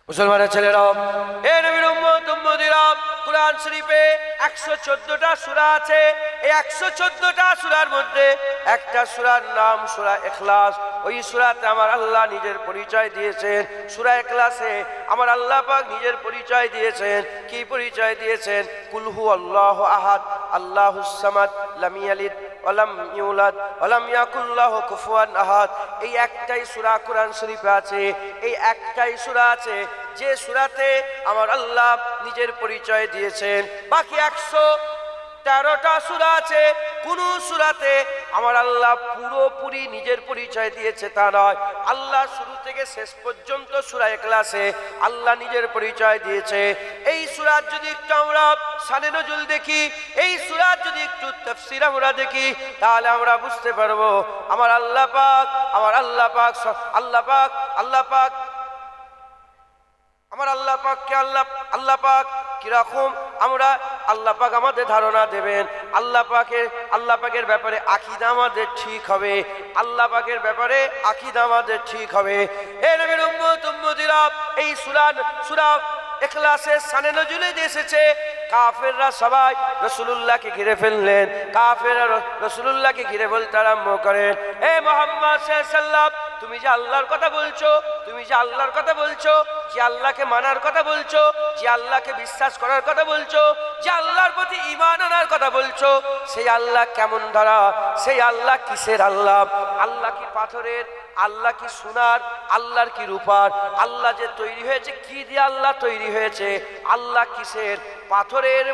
মুসলমানের ছেলেরা, হে নবীর উম্মত উম্মতিরা, কুরআন শরীফে 114টা সূরা আছে। এই 114টা সূরার মধ্যে একটা সূরার নাম সূরা ইখলাস। ওই সূরাতে আমার আল্লাহ নিজের পরিচয় দিয়েছেন। সূরা ইখলাসে আমার আল্লাহ পাক নিজের পরিচয় দিয়েছেন। কি পরিচয় দিয়েছেন? কুল হুয়াল্লাহু আহাদ, আল্লাহুস সামাদ, লাম ইয়ালিদ ওয়ালাম ইউলাদ ওয়ালাম ইয়াকুল লাহু কুফুয়ান আহাদ। এই একটাই সূরা কুরআন শরীফে আছে। এই একটাই সূরা আছে যে সূরাতে আমার আল্লাহ নিজের পরিচয় দিয়েছেন। বাকি 113টা সূরা আছে, কোন সূরাতে আমার আল্লাহ পুরোপুরি নিজের পরিচয় দিয়েছে তা নয়। আল্লাহ শুরু থেকে শেষ পর্যন্ত সূরা ইখলাসে আল্লাহ নিজের পরিচয় দিয়েছে। এই সূরার যদি একটু আমরা শানে নজুল দেখি, এই সূরার যদি একটু তাফসীর আমরা দেখি, তাহলে আমরা বুঝতে পারবো আমার আল্লাহ পাক আমার আল্লাহ পাক কিরকম আমরা আল্লাহ পাক আমাদের ধারণা দেবেন। আল্লাহ পাকের ব্যাপারে আকীদা আমাদের ঠিক হবে। আল্লাহ পাকের ব্যাপারে আকীদা আমাদের ঠিক হবে। হে নবীর উম্মত উম্মতিরা, এই সূরা ইখলাসের শানে নজুলে এসেছে কাফেররা সবাই রাসূলুল্লাহকে ঘিরে ফেললেন। কাফেররা রাসূলুল্লাহকে ঘিরে বলতে আরম্ভ করেন, হে মুহাম্মদ সাল্লাল্লাহু আলাইহি ওয়াসাল্লাম, তুমি যে আল্লাহর কথা বলছো, যে আল্লাহকে মানার কথা বলছো, যে আল্লাহকে বিশ্বাস করার কথা বলছো, যে আল্লাহর প্রতি ঈমান আনার কথা বলছো, সেই আল্লাহ কেমন ধরা? সেই আল্লাহ কিসের আল্লাহ? আল্লাহ কি পাথরের? আল্লাহ কি সোনার? আল্লাহর কি রূপার? আল্লাহ যে তৈরি হয়েছে কি দিয়ে আল্লাহ তৈরি হয়েছে? আল্লাহ কিসের? পাথরের,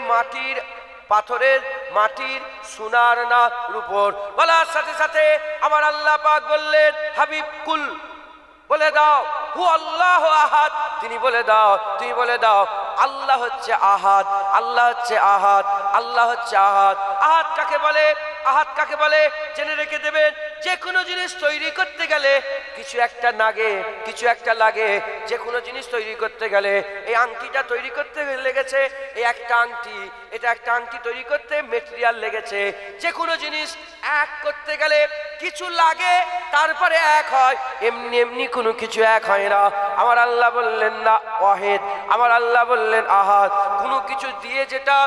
মাটির, সোনার না রূপর? বলার সাথে সাথে আমার আল্লাহ পাক বললেন, হাবিব কুল, বলে দাও হু আল্লাহ আহাদ। তুমি বলে দাও আল্লাহ হচ্ছে আহাদ, আল্লাহ হচ্ছে আহাদ, আল্লাহ হচ্ছে আহাদ। আহাদ কাকে বলে জেনে রেখে দেবেন। যে কোনো জিনিস তৈরি করতে গেলে কিছু একটা লাগে। যে কোনো জিনিস তৈরি করতে গেলে, এই আংটিটা তৈরি করতে লেগেছে এই একটা আংটি, এটা একটা আংটি তৈরি করতে মেটেরিয়াল লেগেছে। যে কোনো জিনিস এক করতে গেলে কিছু লাগে, তারপরে এক হয়। এমনি কোনো কিছু এক হয় না। আমার আল্লাহ বললেন না ওয়াহিদ, আমার আল্লাহ বললেন আহাদ। কোনো কিছু দিয়ে যেটা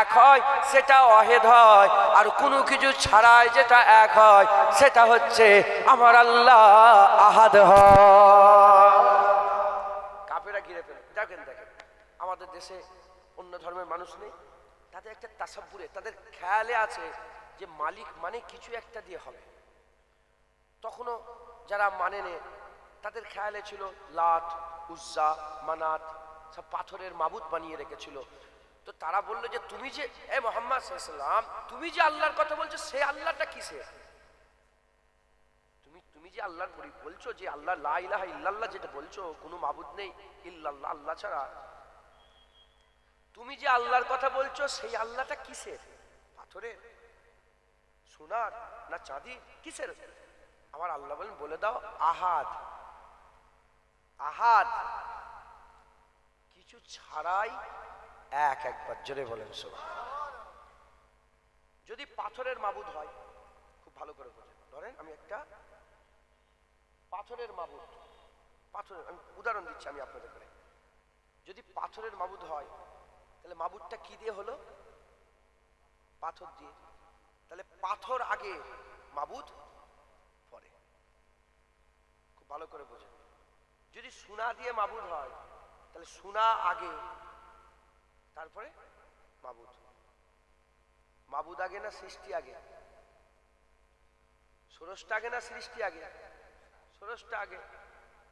এক হয় সেটা ওয়াহিদ হয়, আর কোনো কিছু ছাড়াই যেটা এক হয় সেটা হচ্ছে আমার আল্লাহ আহাদ হয়। কাফেররা ঘিরে ফেলে। দেখেন আমাদের দেশে অন্য ধর্মের মানুষ নেই, তাদের একটা তাসাব্বুরে, তাদের খেয়ালে আছে যে মালিক মানে কিছু একটা দিয়ে হবে। তখনও যারা মানে তাদের খেয়ালে ছিল লাত, উজ্জা, মানাত সব পাথরের মাবুদ বানিয়ে রেখেছিল। তো তারা বললো যে তুমি যে মুহাম্মদ সাল্লাল্লাহু আলাইহি ওয়াসাল্লাম, তুমি যে আল্লাহর কথা বলছো, সেই আল্লাহটা কিসের? তুমি যে আল্লাহর বলছো, যে আল্লাহ লা ইলাহা ইল্লাল্লাহ যেটা বলছো, কোনো মাবুদ নেই ইল্লাল্লাহ, আল্লাহ ছাড়া, তুমি যে আল্লাহর কথা বলছো সেই আল্লাহটা কিসের? পাথরের, সোনার না চাঁদি, কিসের? আমার আল্লাহ বলেন, বলে দাও আহাদ। আহাদ কিছু ছাড়াই একবার জোরে বলেন সুবহানাল্লাহ। যদি পাথরের মাবুদ হয়, খুব ভালো করে বোঝেন। ধরেন আমি একটা পাথরের মাবুদ, আমি উদাহরণ দিচ্ছি আমি আপনাদের করে। যদি পাথরের মাবুদ হয়, তাহলে মাবুদটা কি দিয়ে হলো? পাথর দিয়ে। তাহলে পাথর আগে, মাবুদ পরে। খুব ভালো করে বোঝেন। যদি সোনা দিয়ে মাবুদ হয়, তাহলে সোনা আগে, তারপরে মাবুদ। মাবুদ আগে না সৃষ্টি আগে? ষোড়শটা আগে না সৃষ্টি আগে? ষোড়শটা আগে।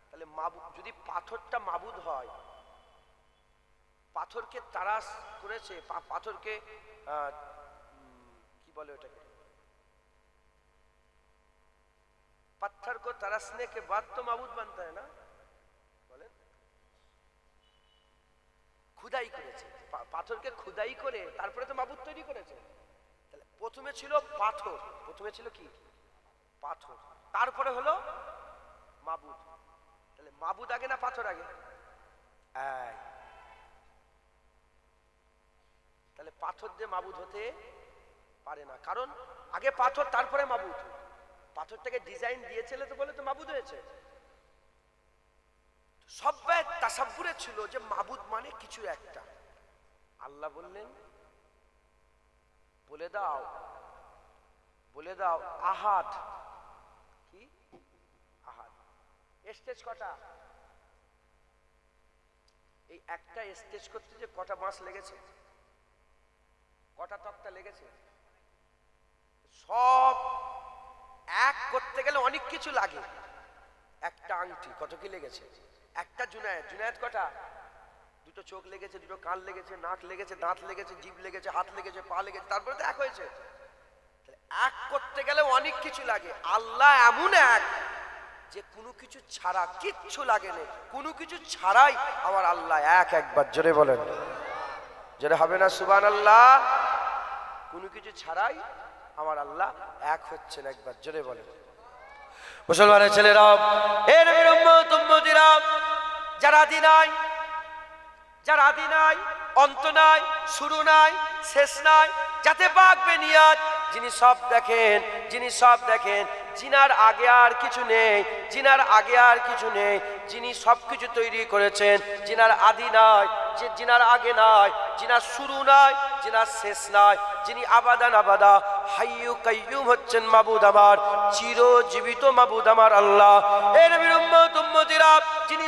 তাহলে মাবুদ, যদি পাথরটা মাবুদ হয়, পাথরকে তারাশ করেছে, পাথরকে কি বলে ওটাকে, पत्थर को तरसने के बाद तो माबूद बनता है ना, বলেন। খুদাই করেছে, পাথরকে খুদাই করে তারপরে তো মাবুদ তৈরি করেছে। তাহলে প্রথমে ছিল পাথর, প্রথমে ছিল কি? পাথর, তারপরে হলো মাবুদ। তাহলে মাবুদ আগে না পাথর আগে? তাহলে পাথর দিয়ে মাবুদ হতে পারে না, কারণ আগে পাথর তারপরে মাবুদ। পাথরটাকে ডিজাইন দিয়েছিল তো বলে তো মাবুদ হয়েছে। সব্বাই তাসাব্বুরে ছিল যে মাবুদ মানে কিছু একটা। আল্লাহ বললেন বলে দাও আহাদ। কি আহাদ? স্টেজ কটা? এই একটা স্টেজ করতে যে কটা মাস লেগেছে, কটা তক্তা লেগেছে। সব এক করতে গেলে অনেক কিছু লাগে। একটা আংটি কত কি লেগেছে, একটা জুনায়েদ কটা? দুটো চোখ লেগেছে, দুটো কান লেগেছে, নাক লেগেছে, দাঁত লেগেছে, জিভ লেগেছে, হাত লেগেছে, পা লেগেছে, তারপরে তো এক হয়েছে। এক করতে গেলে অনেক কিছু লাগে। আল্লাহ এমন এক যে কোনো কিছু ছাড়া কিচ্ছু লাগে না, কোনো কিছু ছাড়াই আমার আল্লাহ এক। একবার জোরে বলেন, জোরে হবে না সুবহানাল্লাহ? কোনো কিছু ছাড়াই আমার আল্লাহ এক হচ্ছেন। একবার জোরে বলেন। মুসলমানের ছেলেরা, এর নবীর উম্মত উম্মতিরা, যারা আদি নাই, অন্ত নাই, শুরু নাই, শেষ নাই, যাতে পাক বেনিয়াত, যিনি সব দেখেন, যিনার আগে আর কিছু নেই, যিনি সবকিছু তৈরি করেছেন, যিনার আদি নাই, যিনার আগে নাই, যিনার শুরু নাই, যিনার শেষ নাই, যিনি আবাদা হাইয়্যু কাইয়্যুম হচ্ছেন মাবুদ আমার, চিরজীবিত মাবুদ আমার আল্লাহ। এর নবীর উম্মত উম্মতিরা, যিনি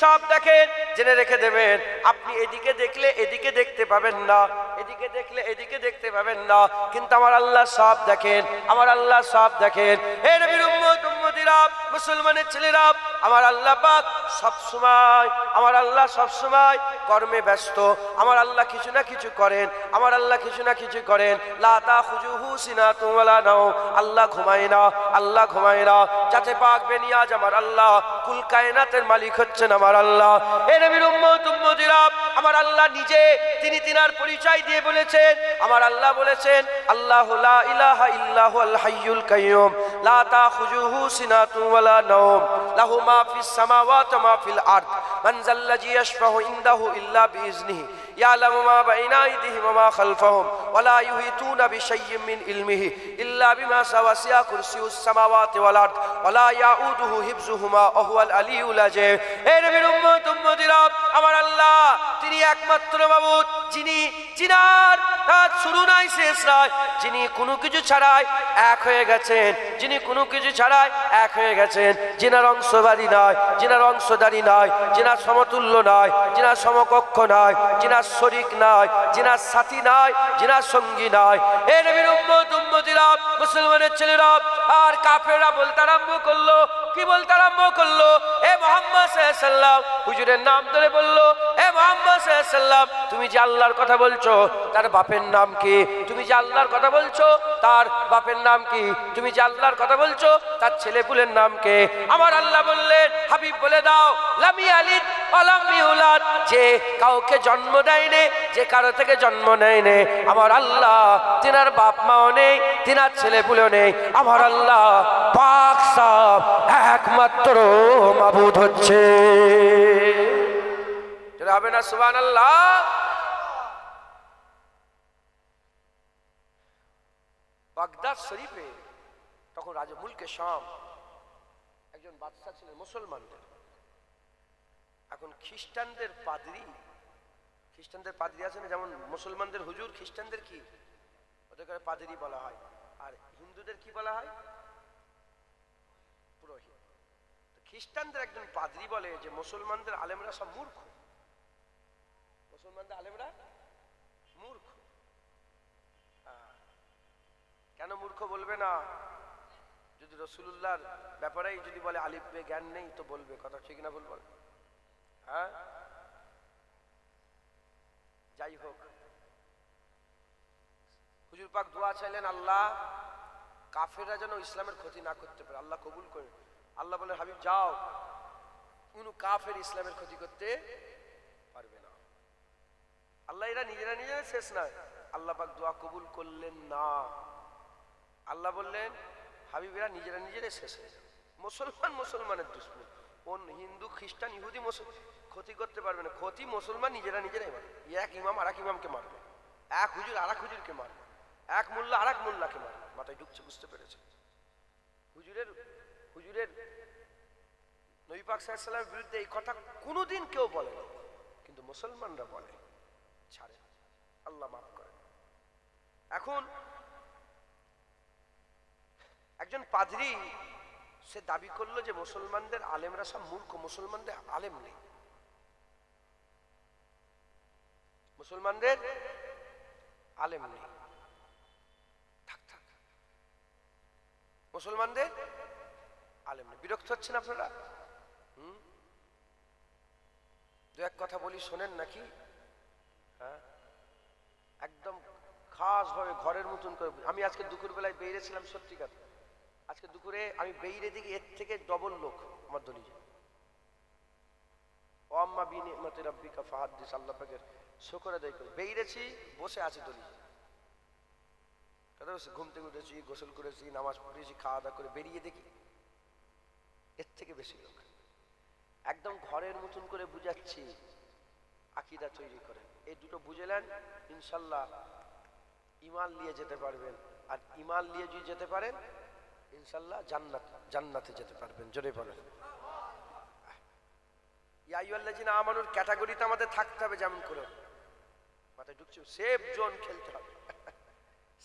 সব দেখেন, জেনে রেখে দেবেন, আপনি এদিকে দেখলে এদিকে দেখতে পাবেন না, এদিকে দেখলে এদিকে দেখতে পাবেন না, কিন্তু আমার আল্লাহ সব দেখেন, আমার আল্লাহ সব দেখেন। হে নবীর উম্মত উম্মতিরা, মুসলমানের ছেলেরা, আমার আল্লাহ পাক সব সময় কর্মে ব্যস্ত। আমার আল্লাহ কিছু না কিছু করেন। লা তাখুযুহু সিনাতুন ওয়ালা নাওম, আল্লাহ ঘুমায় না। যাতে পাক বেনিয়াজ আমার আল্লাহ, কুল কায়নাতের মালিক হচ্ছেন আমার আল্লাহ। হে নবীর উম্মত উম্মতিরা, আমার আল্লাহ নিজে তিনি তিনার পরিচয় দিয়ে বলেছেন, আমার আল্লাহ বলেছেন, আল্লাহু লা ইলাহা ইল্লাহু আল হাইয়ুল কাইয়্যুম, লা তাখুযুহু সিনাতুন ওয়ালা নাওম, লাহু মা ফিস সামাওয়াতি ওয়া মা ফিল আরদ, মান যাল্লাযী ইয়াশফাউ ইনদাহু ইল্লা বিইজনিহি, ইয়ালামু মা বাইনা আইদিহিম ওয়া মা খালফাহুম, ওয়া লা ইউহিতুনা বিশাইয়্যিন মিন ইলমিহি ইল্লা বিমা ওয়াসি'a কুরসিয়ুস সামাওয়াতি ওয়াল আরদ, ওয়া লা ইয়াউদুহু হিফযুহুমা ওয়া হুয়াল আলিয়্যুল আযীম। হে নবীর উম্মত উম্মতিরা, আমার আল্লাহ তিনি একমাত্র মাবুদ, যিনার তার শুরু নাই শেষ নাই, যিনি কোনো কিছু ছাড়াই এক হয়ে গেছেন, যিনার অংশদারি নাই, যিনার সমতুল্য নাই, যিনার সমকক্ষ নাই, যিনার শরীক নাই, যিনার সাথী নাই, যিনার সঙ্গী নাই। হে নবীর উম্মত উম্মতিরা, মুসলমানের ছেলেরা, আর কাফেররা বলতে আরম্ভ করলো, কি বলতে আরম্ভ করলো? এ মুহাম্মদ সাল্লাল্লাহু আলাইহি ওয়াসাল্লাম, হুজুরের নাম ধরে বলল, এ মুহাম্মদ সাল্লাল্লাহু আলাইহি ওয়াসাল্লাম, তুমি যে আল্লাহর কথা বলছো তার বাপের নাম কি? তুমি যে আল্লাহর কথা বলছো তার বাপের নাম কি? তুমি যে আল্লাহর কথা বলছো তার ছেলেপুলের নাম কে? আমার আল্লাহ বললেন, হাবিব বলে দাও, লাম ইয়ালিদ ওয়া লাম ইউলাদ, যে কাউকে জন্ম দেয়নি, যে কারো থেকে জন্ম নেয়নি, আমার আল্লাহ তিনার বাপ মাও নেই, তিনার ছেলেপুলেও নেই, আমার আল্লাহ পাক সাফ একমাত্র মাবুদ হচ্ছে। হবে না সুবহানাল্লাহ? বাগদাদ শরীফে তখন রাজা মুলকে শাম একজন বাদশা ছিলেন মুসলমানদের। এখন খ্রিস্টানদের পাদ্রী আছে না, যেমন মুসলমানদের হুজুর, খ্রিস্টানদের কি ওদের পাদ্রী বলা হয়, আর হিন্দুদের কি বলা হয়? পুরোহিত। খ্রিস্টানদের একজন পাদ্রী বলে যে মুসলমানদের আলেমরা সব মূর্খ, কেন মূর্খ বলবে না? যদি রাসূলুল্লাহর ব্যাপারেই যদি বলে আলিফ বে জ্ঞান নেই, তো বলবে, কথা ঠিক না বলবো? হ্যাঁ, যাই হোক, হুজুর পাক দোয়া চাইলেন, আল্লাহ কাফেররা যেন ইসলামের ক্ষতি না করতে পারে, আল্লাহ কবুল করে। আল্লাহ বলে, হাবিব যাও, কোন কাফের ইসলামের ক্ষতি করতে পারবে না। আল্লাহ এরা নিজেরা শেষ নয়, আল্লাহ পাক দোয়া কবুল করলেন না। আল্লাহ বললেন, হাবিবেরা নিজেরা শেষ হয়ে যাবে। মুসলমানের দুশ্মন, কোন হিন্দু খ্রিস্টান ইহুদি ক্ষতি করতে পারবে না, ক্ষতি মুসলমান নিজেরাই মারবে। এক ইমাম আর এক ইমামকে মারবে, এক হুজুর আর এক হুজুরকে মারবে, এক মোল্লা আর এক মোল্লাকে মারবে। মাথায় ঢুকছে, বুঝতে পেরেছে? হুজুরের নবী পাক সাল্লাল্লাহু আলাইহি ওয়াসাল্লামের বিরুদ্ধে এই কথা কোনোদিন কেউ বলে না, কিন্তু মুসলমানরা বলে। ছাড়ে, আল্লাহ মাফ করে। এখন একজন পাদ্রী সে দাবি করলো যে মুসলমানদের আলেমরা সব মূর্খ, মুসলমানদের আলেম নেই, মুসলমানদের আলেম নেই। থাক থাক, মুসলমানদের আলেম নেই। বিরক্ত হচ্ছেন আপনারা? দু এক কথা বলি শোনেন নাকি? হ্যাঁ, একদম খাস ভাবে ঘরের মতন করে। আমি আজকে দুপুর বেলায় বেরিয়েছিলাম, সত্যিকার আজকে দুপুরে আমি বেরিয়ে দিকে এর থেকে ডবল লোক আমার দলিল। ও আম্মা বিনি মতে রব্বিকা ফাহাদ্দিস, আল্লাহ পাকের শুকর আদায় করে বেরিয়েছি, বসে আছে দলিল। ঘুম থেকে উঠেছি, গোসল করেছি, নামাজ পড়েছি, খাওয়া দাওয়া করে বেরিয়ে দেখি এর থেকে বেশি লোক। একদম ঘরের মতন করে বুঝাচ্ছি, আকীদা তৈরি করেন। এই দুটো বুঝেলেন, ইনশাল্লাহ ঈমান নিয়ে যেতে পারবেন। আর ঈমান নিয়ে যদি যেতে পারেন, ইনশাল্লাহ জান্নাতে যেতে পারবেন। জোরে বলেন ইয়া আইয়ুহাল্লাযীনা আমানুর ক্যাটাগরিতে আমাদের থাকতে হবে। যেমন করে মাথায় ঢুকছে, সেফ জোন খেলতে হবে,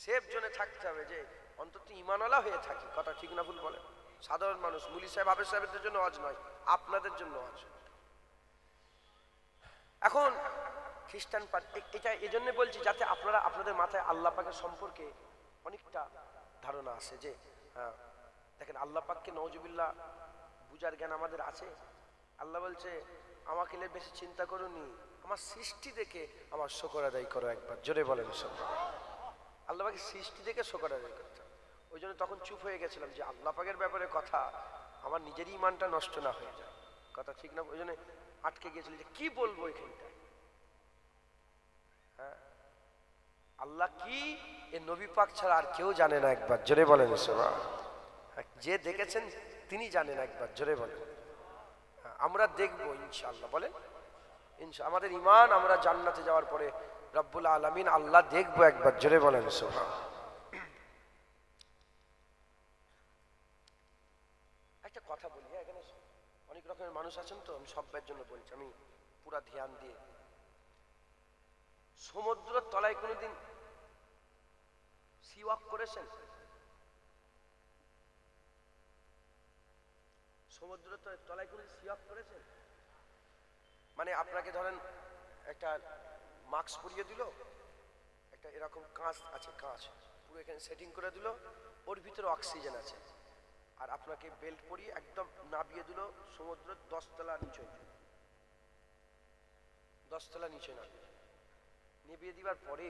সেফ জোনে থাকতে হবে, যে অন্তত ঈমানওয়ালা হয়ে থাকি। কথা ঠিক না ভুল বলেন? সাধারণ মানুষ, মুলি সাহেব, আবেদ সাহেবদের জন্য ওয়াজ নয়, আপনাদের জন্য ওয়াজ। এখন খ্রিস্টান এটা এই জন্য বলছি যাতে আপনারা আপনাদের মাথায় আল্লাহ পাকের সম্পর্কে অনেকটা ধারণা আছে। যে হ্যাঁ দেখেন, আল্লাহ পাককে নওজুবিল্লাহ বুঝার জ্ঞান আমাদের আছে। আল্লাহ বলছে আমাকে বেশি চিন্তা করুনি, আমার সৃষ্টি দেখে আমার শুকর আদায় করো একবার। জোরে বলেন সব। আল্লাহ পাকের সৃষ্টি দেখে শুকর আদায় করতে। ওই জন্য তখন চুপ হয়ে গেছিলাম যে আল্লাহ পাকের ব্যাপারে কথা আমার নিজেরই ইমানটা নষ্ট না হয়ে যায়। কথা ঠিক না? ওই জন্য আটকে গিয়েছিল যে কি বলবো এখানটায়। হ্যাঁ, আল্লাহ কি এ নবী পাক ছাড়া আর কেউ জানে না একবার। জোরে বলেন সবাই। যে দেখেছেন তিনি জানেন একবার। জোরে বলেন। আমরা দেখবো ইনশাআল্লাহ। বলেন ইনশাআল্লাহ। আমাদের ঈমান, আমরা জান্নাতে যাওয়ার পরে রব্বুল আলামিন আল্লাহ দেখবো একবার। জোরে বলেন সুবহান। একটা কথা বলি, এখানে অনেক রকমের মানুষ আছেন তো, আমি সবার জন্য বলছি, আমি পুরা ধ্যান দিয়ে। সমুদ্রের তলায় কোনোদিন সি ওয়াক করেছেন? সমুদ্রের তলায় কোনোদিন সি ওয়াক করেছেন? মানে আপনাকে ধরেন একটা মাস্ক পরিয়ে দিল, একটা এরকম কাঁচ আছে, কাঁচ পুরো এখানে সেটিং করে দিল, ওর ভিতরে অক্সিজেন আছে, আর আপনাকে বেল্ট পরিয়ে একদম নামিয়ে দিল সমুদ্রের 10 তলা নিচে, 10 তলা নিচে নেবিয়ে দিবার পরে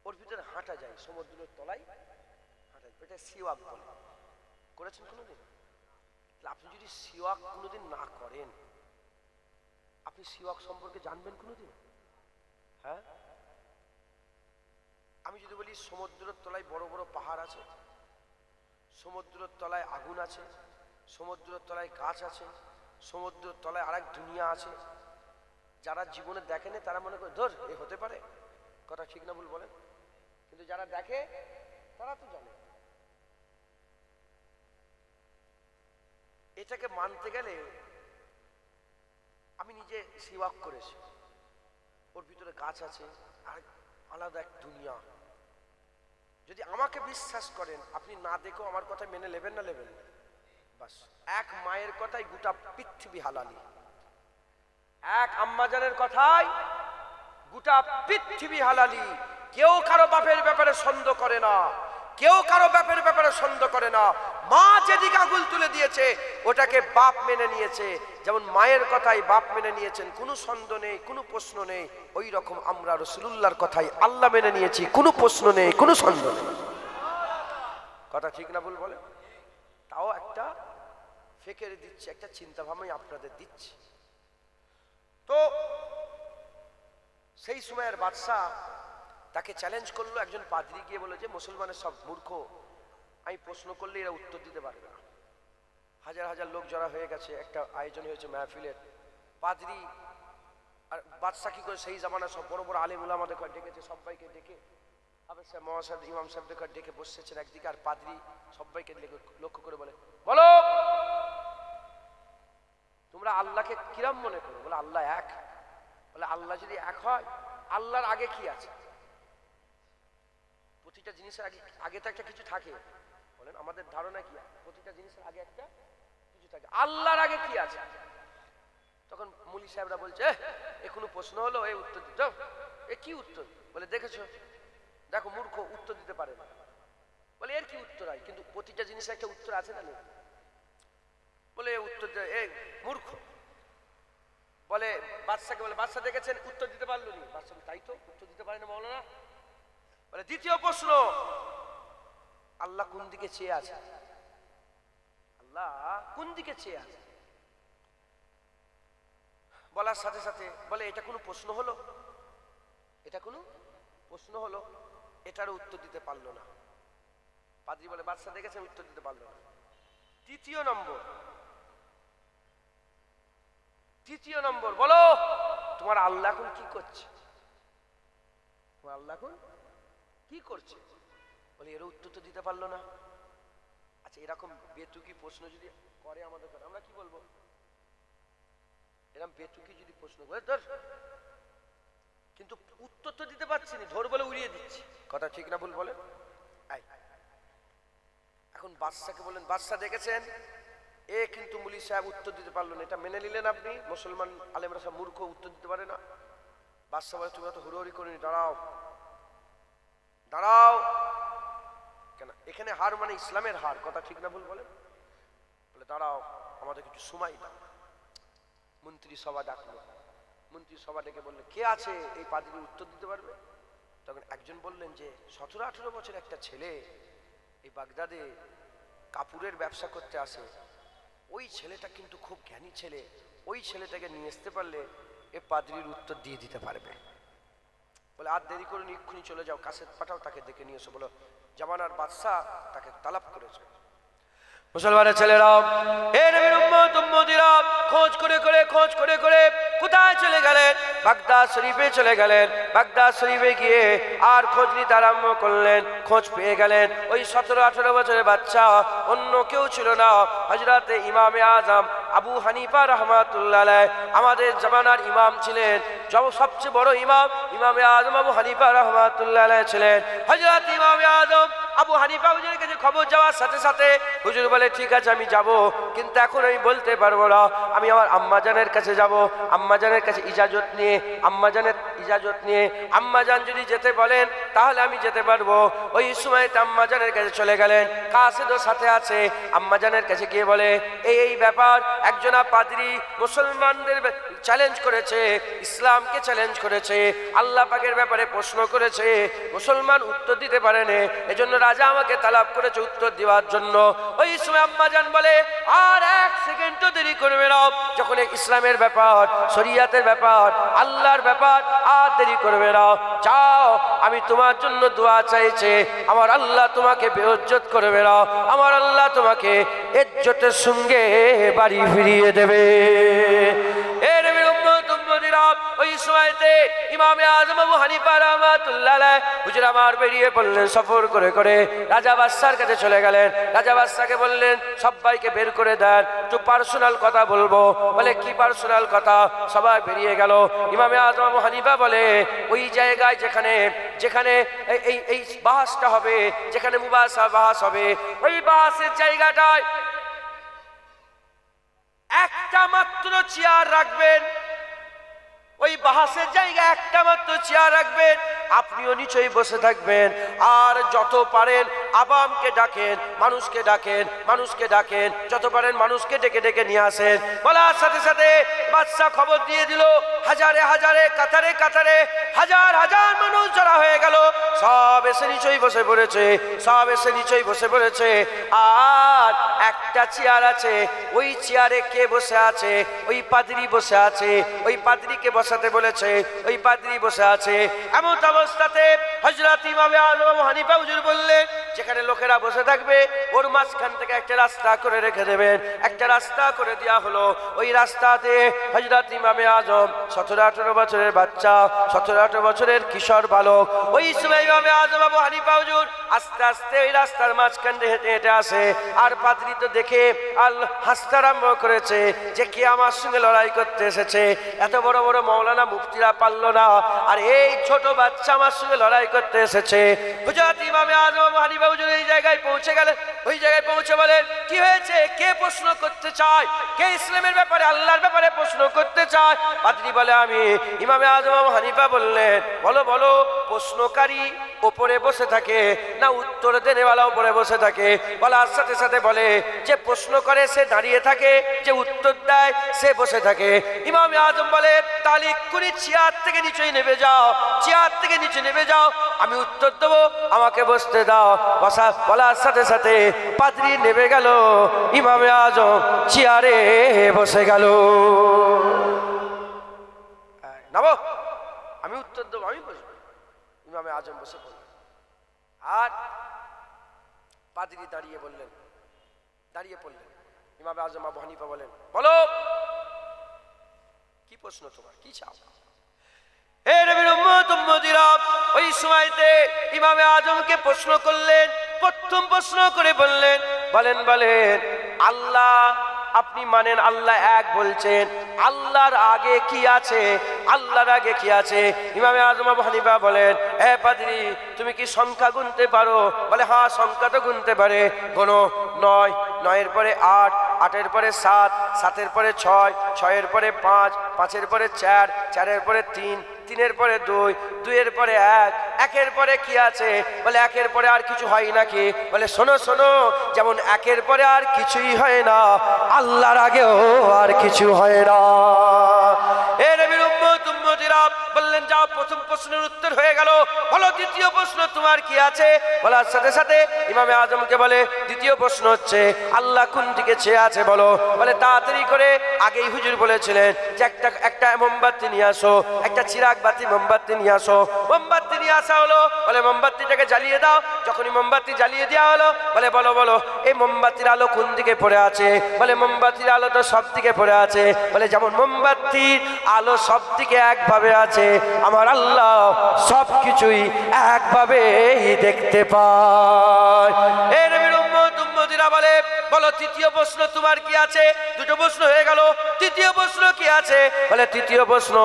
ওর ভিতরে হাঁটা যায়, সমুদ্রের তলায় হাঁটা যায়। এটা সিওয়াক বলে। করেছেন কোনোদিন? আপনি যদি সিওয়াক কোনোদিন না করেন, আপনি সিওয়াক সম্পর্কে জানবেন কোনোদিন? হ্যাঁ, আমি যদি বলি সমুদ্রের তলায় বড় বড় পাহাড় আছে, সমুদ্রের তলায় আগুন আছে, সমুদ্রের তলায় গাছ আছে, সমুদ্রের তলায় আরেক দুনিয়া আছে, যারা জীবনে দেখেনি তারা মনে করে ধর এ হতে পারে। কথা ঠিক না ভুল বলেন? কিন্তু যারা দেখে তারা তো জানে। এটাকে মানতে গেলে আমি নিজে সিওয়াক করেছি, ওর ভিতরে গাছ আছে, আর আলাদা এক দুনিয়া। যদি আমাকে বিশ্বাস করেন, আপনি না দেখেও আমার কথা মেনে নেবেন না নেবেন? বাস, এক মায়ের কথাই গোটা পৃথিবী হালালি, এক আম্মাজানের কথাই গোটা পৃথিবী হালালি। কেউ কারো বাপের ব্যাপারে সন্দেহ করে না, কেউ কারো বাপের ব্যাপারে সন্দেহ করে না। মা যেদিকে আঙুল তুলে দিয়েছে ওটাকে বাপ মেনে নিয়েছে, যেমন মায়ের কথাই বাপ মেনে নিয়েছেন, কোনো সন্দেহ নেই, কোনো প্রশ্ন নেই। ওই রকম আমরা রাসূলুল্লাহর কথাই আল্লাহ মেনে নিয়েছি, কোনো প্রশ্ন নেই, কোনো সন্দেহ নেই। কথা ঠিক না ভুল বলে? তাও একটা ফেকের দিচ্ছি, একটা চিন্তা ভাবনাই আপনাদের দিচ্ছি। তো সেই সময়ের বাদশাহ তাকে চ্যালেঞ্জ করলো, একজন পাদ্রী গিয়ে বলে যে মুসলমানের সব মূর্খ, আমি প্রশ্ন করলে এরা উত্তর দিতে পারবে না। হাজার হাজার লোক জড়া হয়ে গেছে, একটা আয়োজন হয়েছে মাহফিলের। পাদ্রী আর বাদশাহ কি করে সেই জামানায় সব বড় বড় আলেম উলামাদের ডেকেছে, সবাইকে ডেকে হাফেজ সাহেব মহাশয় ইমাম সাহেবকে ডেকে বসেছেন একদিকে, আর পাদ্রী সবাইকে লক্ষ্য করে বলে, বলো তোমরা আল্লাহকে কিরাম মনে করো? বলে আল্লাহ এক। বলে আল্লাহ যদি এক হয়, আল্লাহর আগে কি আছে? প্রতিটা জিনিসের আগে তো একটা কিছু থাকে। বলেন আমাদের ধারণা কি? প্রতিটা জিনিসের আগে একটা কিছু থাকে। আল্লাহর আগে কি আছে? তখন মুলি সাহেবরা বলছে, এ কোনো প্রশ্ন হলো? এই উত্তর দিতে, এ কি উত্তর? বলে দেখেছো, দেখো মূর্খ, উত্তর দিতে পারে না। বলে এর কি উত্তর হয়? কিন্তু প্রতিটা জিনিসের একটা উত্তর আছে না নেই? বলে উত্তর এ মূর্খ। বলে বাদশাকে, বলে বাদশা দেখেছেন, উত্তর দিতে পারলো নি। বাদশা তাই তো, উত্তর দিতে পারে না মৌলানা। বলে দ্বিতীয় প্রশ্ন, আল্লাহ কোন দিকে চেয়ে আছে? আল্লাহ কোন দিকে চেয়ে আছে? বলার সাথে সাথে বলে এটা কোনো প্রশ্ন হলো? এটা কোনো প্রশ্ন হলো? এটারও উত্তর দিতে পারলো না। পাদ্রী বলে বাদশা দেখেছেন, উত্তর দিতে পারলো না। তৃতীয় নম্বর, বলো তোমার আল্লাহ এখন কি করছে? তোমার আল্লাহ এখন কি করছে? বলে এর উত্তর তো দিতে পারলো না। আচ্ছা, এরকম বেতুকি প্রশ্ন যদি করে আমাদের, আমরা কি বলবো? এরকম বেতুকি যদি প্রশ্ন করে, ধর, কিন্তু উত্তর তো দিতে পারছি না, ধর বলে উড়িয়ে দিচ্ছি। কথা ঠিক না ভুল বলেন? এখন বাদশাকে বললেন, বাদশা দেখেছেন, এ কিন্তু মুলি সাহেব উত্তর দিতে পারলো না। এটা মেনে নিলেন আপনি? মুসলমান আলেমরা সব মূর্খ, উত্তর দিতে পারে না। বাদশা বলে, তুমি এত হুড়োহুড়ি করিনি, দাঁড়াও দাঁড়াও। কেন? এখানে হার মানে ইসলামের হার। কথা ঠিক না ভুল বলেন? বলে দাঁড়াও, আমাদের কিছু সময় দাও। মন্ত্রী সভা ডাকলো। মন্ত্রী সভা ডেকে বললো, কে আছে এই পাদ্রীর উত্তর দিতে পারবে? তখন একজন বললেন যে 17-18 বছর একটা ছেলে এই বাগদাদে কাপড়ের ব্যবসা করতে আসে, ওই ছেলেটা কিন্তু খুব জ্ঞানী ছেলে, ওই ছেলেটাকে নিয়ে আসতে পারলে এ পাদ্রীর উত্তর দিয়ে দিতে পারবে। বলে আর দেরি করে এক্ষুনি চলে যাও, কাসেদ পাঠাও, তাকে ডেকে নিয়ে এসো। বলো জামানার বাদশা তাকে তালাব করেছে। মুসলমানের ছেলেরা, হে নবীর উম্মতিরা, খোঁজ করে করে কোথায় চলে গেলেন? বাগদাদ শরীফে চলে গেলেন। বাগদাদ শরীফে গিয়ে আর খোঁজ নিতে আরম্ভ করলেন। খোঁজ পেয়ে গেলেন ওই 17-18 বছরের বাচ্চা, অন্য কেউ ছিল না, হযরতে ইমামে আজম আবু হানিফা রাহমাতুল্লাহ আলাইহি, আমাদের জামানার ইমাম ছিলেন, সবচেয়ে বড় ইমাম ইমামে আজম আবু হানিফা রাহমাতুল্লাহ আলাইহি ছিলেন। হযরত ইমামে আজম আবু হানিফা হুজুরের কাছে খবর যাওয়ার সাথে সাথে হুজুর বলে, ঠিক আছে আমি যাব, কিন্তু এখন আমি বলতে পারবো না, আমি আমার আম্মাজানের কাছে যাব। আম্মাজানের কাছে ইজাজত নিয়ে, আম্মাজানের ইজাজত নিয়ে আম্মাজান যদি যেতে বলেন তাহলে আমি যেতে পারবো। ওই সময় আম্মাজানের কাছে চলে গেলেন, কাসেদও সাথে আছে। আম্মাজানের কাছে গিয়ে বলে, এই ব্যাপার, একজনা পাদ্রী মুসলমানদের চ্যালেঞ্জ করেছে, ইসলামকে চ্যালেঞ্জ করেছে, আল্লাহ পাকের ব্যাপারে প্রশ্ন করেছে, মুসলমান উত্তর দিতে পারেনি, এজন্য রাজা আমাকে তালাব করেছে উত্তর দেওয়ার জন্য। ওই সময় আম্মাজান বলে, আর এক সেকেন্ডও দেরি করবে না, যখন ইসলামের ব্যাপার, শরিয়াতের ব্যাপার, আল্লাহর ব্যাপার, আর দেরি করবে না, যাও, আমি তোমার জন্য দোয়া চাইছে, আমার আল্লাহ তোমাকে বেইজ্জত করবে না, আমার আল্লাহ তোমাকে ইজ্জতের সঙ্গে বাড়ি ফিরিয়ে দেবে। ওই সময়তে ইমামে আজম আবু হানিফা রাহমাতুল্লাহ আলাইহি হুজুর আমার বেরিয়ে পড়লেন সফর করে করে, রাজা বাদশার কাছে চলে গেলেন। রাজা বাদশাকে বললেন, সবাইকে বের করে দেন, একটু পার্সোনাল কথা বলবো। বলে কি পার্সোনাল কথা? সবাই বেরিয়ে গেল। ইমামে আজম আবু হানিফা বলে, ওই জায়গায় যেখানে যেখানে এই বাহাসটা হবে, যেখানে মুবাসা বাহাস হবে, ওই বাহাসের জায়গাটায় একটা মাত্র চেয়ার রাখবেন। ওই বাহাসের জায়গায় একটা মাত্র চেয়ার রাখবেন, আপনিও নিচেই বসে থাকবেন, আর যত পারেন আবামকে ডাকেন, মানুষকে ডাকেন, মানুষকে ডাকেন, যত পারেন মানুষকে ডেকে ডেকে নিয়ে আসেন। বলার সাথে সাথে বাদশা খবর দিয়ে দিল, হাজারে হাজারে, কাতারে কাতারে, হাজার হাজার মানুষ জড়া হয়ে গেল, সব এসে নিচেই বসে পড়েছে, সব এসে নিচেই বসে পড়েছে। আর একটা চেয়ার আছে, ওই চেয়ারে কে বসে আছে? ওই পাদ্রী বসে আছে। ওই পাদ্রীকে বসাতে বলেছে, ওই পাদ্রী বসে আছে। এমন অবস্থাতে হযরত ইমামে আজম আবু হানিফা হুজুর বললেন, যেখানে লোকেরা বসে থাকবে ওর মাঝখান থেকে একটা রাস্তা করে রেখে দেবেন। একটা রাস্তা করে দেওয়া হলো। ওই রাস্তাতে হযরত ইমামে আজম 17-18 বছরের বাচ্চা, 17-18 বছরের কিশোর বালক, ওই সময় ইমামে আজম আবু হানিফা হুজুর আস্তে আস্তে ওই রাস্তার মাঝখান দিয়ে হেঁটে হেঁটে আসে। আর পাদ্রী তো দেখে হাসতে আরম্ভ করেছে যে কে আমার সঙ্গে লড়াই করতে এসেছে। এত বড় বড় মাওলানা মুফতিরা পারল না, আর এই ছোট বাচ্চা আমার সঙ্গে লড়াই করতে এসেছে। হযরত ইমামে আজম আবু হানিফা হুজুর এই জায়গায় পৌঁছে গেলেন। ওই জায়গায় পৌঁছে বলেন, কি হয়েছে, কে প্রশ্ন করতে চায়, কে ইসলামের ব্যাপারে আল্লাহর ব্যাপারে প্রশ্ন করতে চায়? পাদ্রী বলে আমি। ইমামে আজম আবু হানিফা বললেন, বলো বলো, প্রশ্নকারী উপরে বসে থাকে না উত্তর দেনেওয়ালা উপরে বসে থাকে? বলার সাথে সাথে বলে যে প্রশ্ন করে সে দাঁড়িয়ে থাকে, যে উত্তর দেয় সে বসে থাকে। ইমামে আজম বলে তাহলে এক্ষুনি চেয়ার থেকে নিচে নেমে যাও, চেয়ার থেকে নিচে নেমে যাও, আমি উত্তর দেবো, আমাকে বসতে দাও। বলার সাথে সাথে পাদ্রী নেমে গেল, ইমামে আজম চেয়ারে বসে গেল। নামো, আমি উত্তর দেবো, আমি বসবো। ইমামে আজম বসে পড়লেন। আর পাদ্রী দাঁড়িয়ে পড়লেন। ইমামে আজম আবু হানিফা বলেন, বলো কি প্রশ্ন তোমার, কি চাও? হে নবীর উম্মত উম্মতিরা, ওই সময়তে ইমামে আজমকে প্রশ্ন করলেন। প্রথম প্রশ্ন করে বললেন, বলেন আল্লাহ আপনি মানেন আল্লাহ এক বলছেন, আল্লাহর আগে কি আছে, আল্লাহর আগে কি আছে? ইমামে আজম আবু হানিফা বলেন, হে পাদ্রী তুমি কি সংখ্যা গুনতে পারো? বলে হ্যাঁ, সংখ্যা তো গুনতে পারে। গোনো, 9, 9-এর পরে 8, 8-এর পরে 7, 7-এর পরে 6, 6-এর পরে 5, 5-এর পরে 4, 4-এর পরে 3, 3-এর পরে 2, 2-এর পরে 1, 1-এর পরে কি আছে? বলে 1-এর পরে আর কিছু হয় নাকি? বলে শোনো শোনো, যেমন 1-এর পরে আর কিছুই হয় না, আল্লাহর আগেও আর কিছু হয় না। এ নবীর উম্মত উম্মতিরা বললেন, যাও, প্রথম প্রশ্নের উত্তর হয়ে গেল। বলো দ্বিতীয় প্রশ্ন তোমার কি আছে? বলার সাথে সাথে ইমামে আজমকে বলে, দ্বিতীয় প্রশ্ন হচ্ছে আল্লাহ কোন দিকে চেয়ে আছে বলো। বলে তাড়াতাড়ি করে, আগেই হুজুর বলেছিলেন যে একটা মোমবাতি নিয়ে আসো, একটা চিরাগ বাতি মোমবাতি নিয়ে আসো। মোমবাতি নিয়ে আসা হলো। বলে মোমবাতিটাকে জ্বালিয়ে দাও। যখনই মোমবাতি জ্বালিয়ে দেওয়া হলো, বলে বলো বলো এই মোমবাতির আলো কোন দিকে পড়ে আছে? বলে মোমবাতির আলো তো সব দিকে পড়ে আছে। বলে যেমন মোমবাতির আলো সব দিকে একভাবে আছে, আমার আল্লাহ সব কিছুই একভাবে দেখতে পায়। এই নবীর উম্মত উম্মতিরা বলে, বলো তৃতীয় প্রশ্ন তোমার কি আছে? দুটো প্রশ্ন হয়ে গেল, তৃতীয় প্রশ্ন কি আছে? বলে তৃতীয় প্রশ্ন,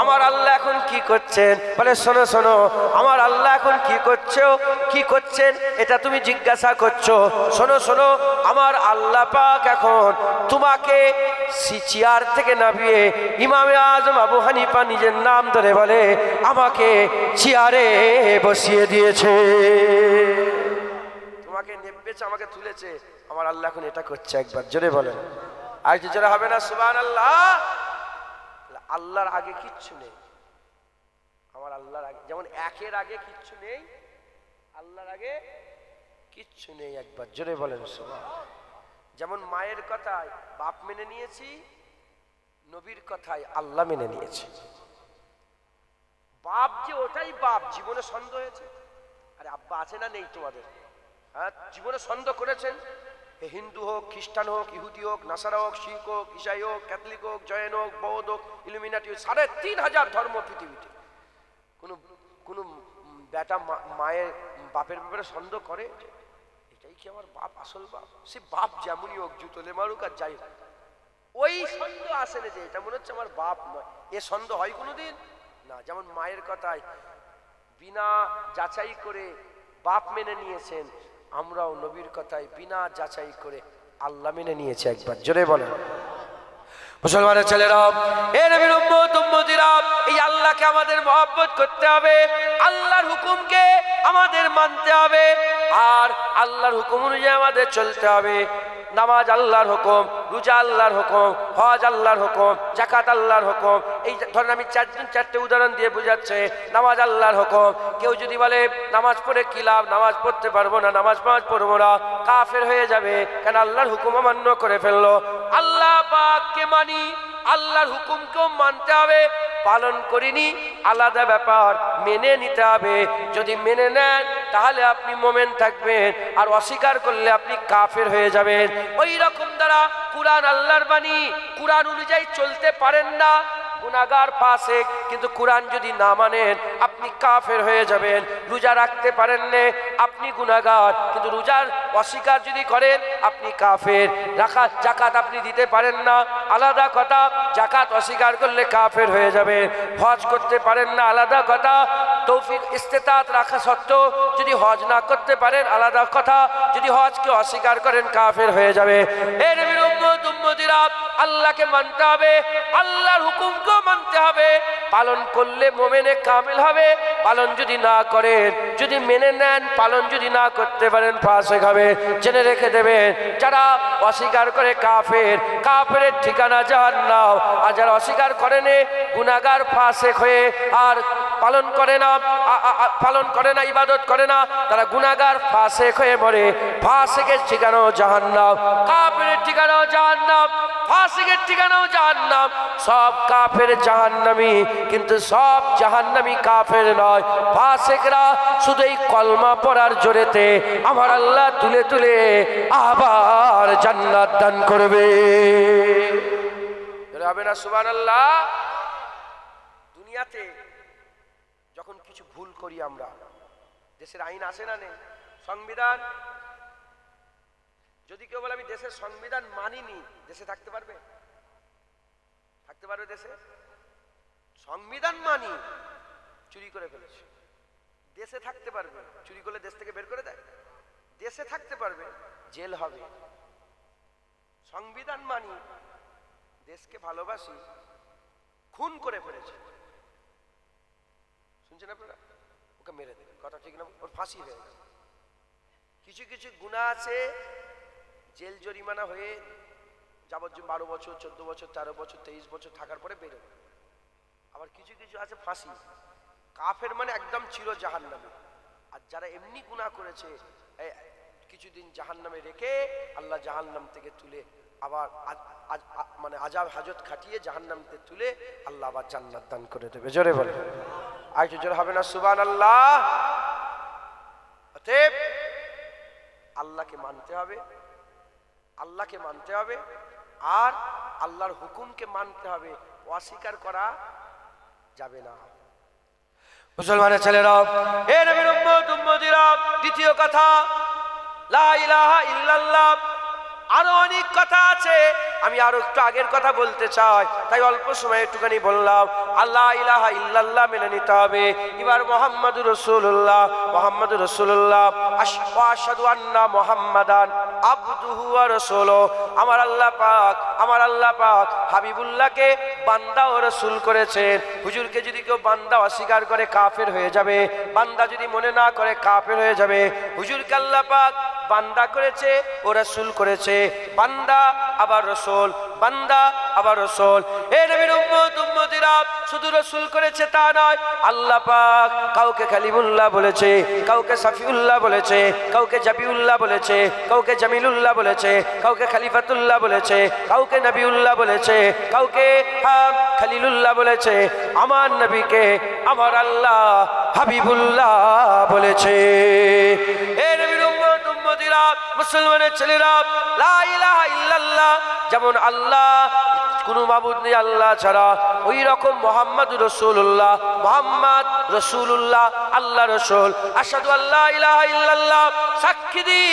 আমার আল্লাহ এখন কি করছেন? বলে শোনো শোনো, আমার আল্লাহ এখন কি করছেন এটা তুমি জিজ্ঞাসা করছো। শোনো শোনো, আমার আল্লাহ পাক এখন তোমাকে চেয়ার থেকে নামিয়ে ইমামে আজম আবু হানিফা নিজের নাম ধরে বলে আমাকে চেয়ারে বসিয়ে দিয়েছে। তোমাকে নেবেছে, আমাকে তুলেছে, আমার আল্লাহ এখন এটা করছে। একবার জোরে বলেন, আর কি জোরে হবে না সুবহানাল্লাহ? আল্লাহর আগে কিচ্ছু নেই, আমার আল্লাহর আগে, যেমন 1-এর আগে কিচ্ছু নেই, আল্লাহর আগে কিচ্ছু নেই। একবার জোরে বলেন সুবহানাল্লাহ। যেমন মায়ের কথায় বাপ মেনে নিয়েছি, নবীর কথায় আল্লাহ মেনে নিয়েছি। বাপ যে ওটাই বাপ, জীবনে সন্দেহ হয়েছে? আরে আব্বা আছে না নেই তোমাদের? হ্যাঁ, জীবনে সন্দেহ করেছেন? হিন্দু হোক, খ্রিস্টান হোক, ইহুদি হোক, নাসারা হোক, শিখ হোক, ইসাই হোক, ক্যাথলিক হোক, জৈন হোক, বৌদ্ধ হোক, ইলুমিনাটি হোক, 3,500 ধর্ম পৃথিবীতে। কোনো বেটা মায়ের বাপের ব্যাপারে সন্দেহ করে? এটাই কি আমার বাপ, আসল বাপ? সে বাপ যেমনই হোক, জুতোলে মারুক আর যাই হোক, ওই সন্দেহ আসে না যে এটা মনে হচ্ছে আমার বাপ নয়। এ সন্দেহ হয় কোনোদিন না। যেমন মায়ের কথায় বিনা যাচাই করে বাপ মেনে নিয়েছেন, আমরাও নবীর কথায় বিনা যাচাই করে আল্লাহ মেনে নিয়েছি। একবার জোরে বলেন মুসলমানের ছেলেরা, এ নবীর উম্মত উম্মতিরা, এই আল্লাহকে আমাদের মহব্বত করতে হবে, আল্লাহর হুকুমকে আমাদের মানতে হবে, আর আল্লাহর হুকুম অনুযায়ী আমাদের চলতে হবে। নামাজ আল্লাহর হুকুম, রোজা আল্লাহর হুকুম, হজ আল্লাহর হুকুম, যাকাত আল্লাহর হুকুম। এই ধরেন আমি চারটে উদাহরণ দিয়ে বোঝাচ্ছে, নামাজ আল্লাহর হুকুম। কেউ যদি বলে নামাজ পড়ে কি লাভ, নামাজ পড়তে পারবো না, নামাজ পড়বো না, কাফের হয়ে যাবে, কেন আল্লাহর হুকুম অমান্য করে ফেললো। আল্লাহ পাককে মানি, আল্লাহর হুকুমকেও মানতে হবে, পালন করিনি আলাদা ব্যাপার, মেনে নিতে হবে। যদি মেনে নেন তাহলে আপনি মোমেন থাকবেন, আর অস্বীকার করলে আপনি কাফের হয়ে যাবেন। ওই রকম দ্বারা কুরআন আল্লাহর বাণী, কুরআন অনুযায়ী চলতে পারেন না, গুনাহগার ফাসিক, কিন্তু কুরআন যদি না মানেন আপনি কাফের হয়ে যাবেন। রোজা রাখতে পারেন না, আপনি গুনাহগার, কিন্তু রোজার অস্বীকার যদি করেন আপনি কাফের। যাকাত আপনি দিতে পারেন না, আলাদা কথা, যাকাত অস্বীকার করলে কাফের হয়ে যাবে। হজ করতে পারেন না, আলাদা কথা, তৌফিক ইস্তেতাত রাখা সত্ত্বেও যদি হজ না করতে পারেন আলাদা কথা, যদি হজকে অস্বীকার করেন কাফের হয়ে যাবে। এর উম্মতিরা আল্লাহকে মানতে হবে, আল্লাহর হুকুমকেও মানতে হবে, পালন করলে মোমেনে কামিল হবে। পালন যদি না করেন, যদি মেনে নেন, পালন যদি না করতে পারেন ফাসিক হবে। জেনে রেখে দেবেন, যারা অস্বীকার করে কাফের, কাফেরের ঠিকানা জাহান্নাম। আর যারা অস্বীকার করেন গুনাহগার ফাসিক হয়ে আর পালন করে না, ইবাদত করে না, তারা গুনাহগার ফাসিক হয়ে মরে। ফাসিকের ঠিকানাও জাহান্নাম, কাফেরের ঠিকানাও জাহান্নাম, ফাসিকের ঠিকানাও জাহান্নাম। সব কাফের জাহান্নামী, কিন্তু সব জাহান্নামী কাফের নয়। ফাসিকরা শুধু এই কলমা পড়ার জোরেতে আমার আল্লাহ তুলে তুলে আবার জান্নাত দান করবে। হবে না সুবহানাল্লাহ? দুনিয়াতে যখন কিছু ভুল করি আমরা, দেশের আইন আসে না নেই, সংবিধান, যদি কেউ বলে আমি দেশের সংবিধান মানিনি, দেশে থাকতে পারবে? থাকতে পারবে দেশে? সংবিধান মানি, চুরি করে ফেলেছে, দেশে থাকতে পারবে? চুরি করলে দেশ থেকে বের করে দেয়? দেশে থাকতে পারবে, জেল হবে। সংবিধান মানি, দেশকে ভালোবাসি, খুন করে ফেলেছে, শুনছেন আপনারা, ওকে মেরে দেবে, কথা ঠিক না? ওর ফাঁসি হয়ে গেছে। কিছু কিছু গুনাহ আছে জেল জরিমানা হয়ে যাবজ্জীবন 12 বছর, 14 বছর, 13 বছর, 23 বছর থাকার পরে বেরোবে। আবার কিছু কিছু আছে ফাঁসি। কাফের মানে একদম চির জাহান্নামে। আর যারা এমনি গুনাহ করেছে কিছুদিন জাহান্নামে রেখে আল্লাহ জাহান্নাম থেকে তুলে আবার মানে আযাব হাজত খাটিয়ে জাহান্নাম থেকে তুলে আল্লাহ আবার জান্নাত দান করে দেবে। জোরে বলে আর একটু জোরে হবে না সুবহানাল্লাহ? অতএব আল্লাহকে মানতে হবে, আল্লাহকে মানতে হবে, আর আল্লাহর হুকুমকে মানতে হবে, অস্বীকার করা যাবে না। মুসলমানের ছেলেরা, এ নবীর উম্মতিরা, দ্বিতীয় কথা লা ইলাহা ইল্লাল্লাহ। আরো অনেক কথা আছে, আমি আরো একটু আগের কথা বলতে চাই, তাই অল্প সময় একটুখানি বললাম। আল্লাহ ইলাহা ইল্লাল্লাহ মেনে নিতে হবে। এবার মুহাম্মাদুর রাসূলুল্লাহ, মুহাম্মাদুর রাসূলুল্লাহ, আশহাদু আন্না মুহাম্মাদান আবদুহু ওয়া রাসূলুহু। আমার আল্লাহ পাক হাবিবুল্লাহকে বান্দা ও রাসূল করেছেন। হুজুরকে যদি কেউ বান্দা অস্বীকার করে কাফের হয়ে যাবে, বান্দা যদি মনে না করে কাফের হয়ে যাবে। হুজুরকে আল্লাহ পাক বান্দা করেছে ও রাসূল করেছে, বান্দা আবার রাসূল, বান্দা আবার রাসূল। এ নবীর উম্মতিরা, শুধু রাসূল করেছে তা নয়, আল্লাহ পাক কাউকে কালিমুল্লাহ বলেছে, কাউকে সাফিউল্লাহ বলেছে, কাউকে জাবিউল্লাহ বলেছে, কাউকে জামিলুল্লাহ বলেছে, কাউকে খলিফাতুল্লাহ বলেছে, কাউকে নবিউল্লাহ বলেছে, কাউকে খলিলুল্লাহ বলেছে। আমার নবীকে আমার আল্লাহ হাবিবুল্লাহ বলেছে। এ নবীর উম্মতিরা, মুসলমানের ছেলেরা, লা ইলাহা ইল্লাল্লাহ, যেমন আল্লাহ কোন মাবুদ নেই আল্লাহ ছাড়া, ওই রকম মুহাম্মাদুর রাসূলুল্লাহ, মুহাম্মদ রাসূলুল্লাহ, আল্লাহ রাসূল। আশহাদু আল্লা ইলাহা ইল্লাল্লাহ, সাক্ষী দিই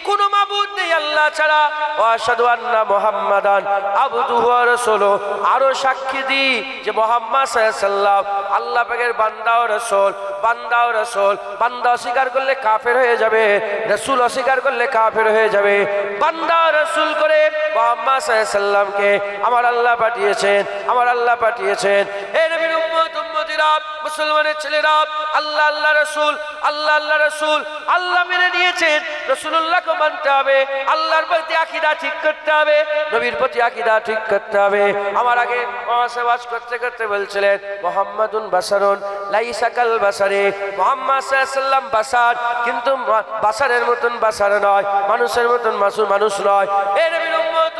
কোন মাবুদ নেই আল্লাহ ছাড়া, ওয়া আশহাদু আন্না মুহাম্মাদান আবদুহু ওয়া রাসূলুহু। আরো সাক্ষী দিই যে মুহাম্মদ সাল্লাল্লাহু আলাইহি সাল্লাম আল্লাহ পাকের বান্দা ও রাসূল, বান্দা ও রাসূল। বান্দা অস্বীকার করলে কাফের হয়ে যাবে, রাসূল অস্বীকার করলে কাফের হয়ে যাবে। বান্দা রাসূল করে মুহাম্মদ সাল্লাল্লাহু আলাইহি সাল্লামকে আমার আল্লাহ পাঠিয়েছেন, আমার আল্লাহ পাঠিয়েছেন। হে নবীর উম্মতিরা, মুসলমানের ছেলেরা, আল্লাহ রাসূল, আল্লাহ রাসূল, আল্লাহ মেনে নিয়েছেন, রাসূলুল্লাহকে মানতে হবে, আল্লাহর প্রতি আকীদা ঠিক করতে হবে, নবীর প্রতি আকীদা ঠিক করতে হবে। আমার আগে ওয়াজ করতে করতে বলছিলেন মুহাম্মাদুন বাশারুন লাইসা কাল বাশারি, মুহাম্মদ সাল্লাল্লাহু আলাইহি সাল্লাম বাশার, কিন্তু বাশারের মতন বাশার নয়, মানুষের মতন মানুষ নয়। এ নবীর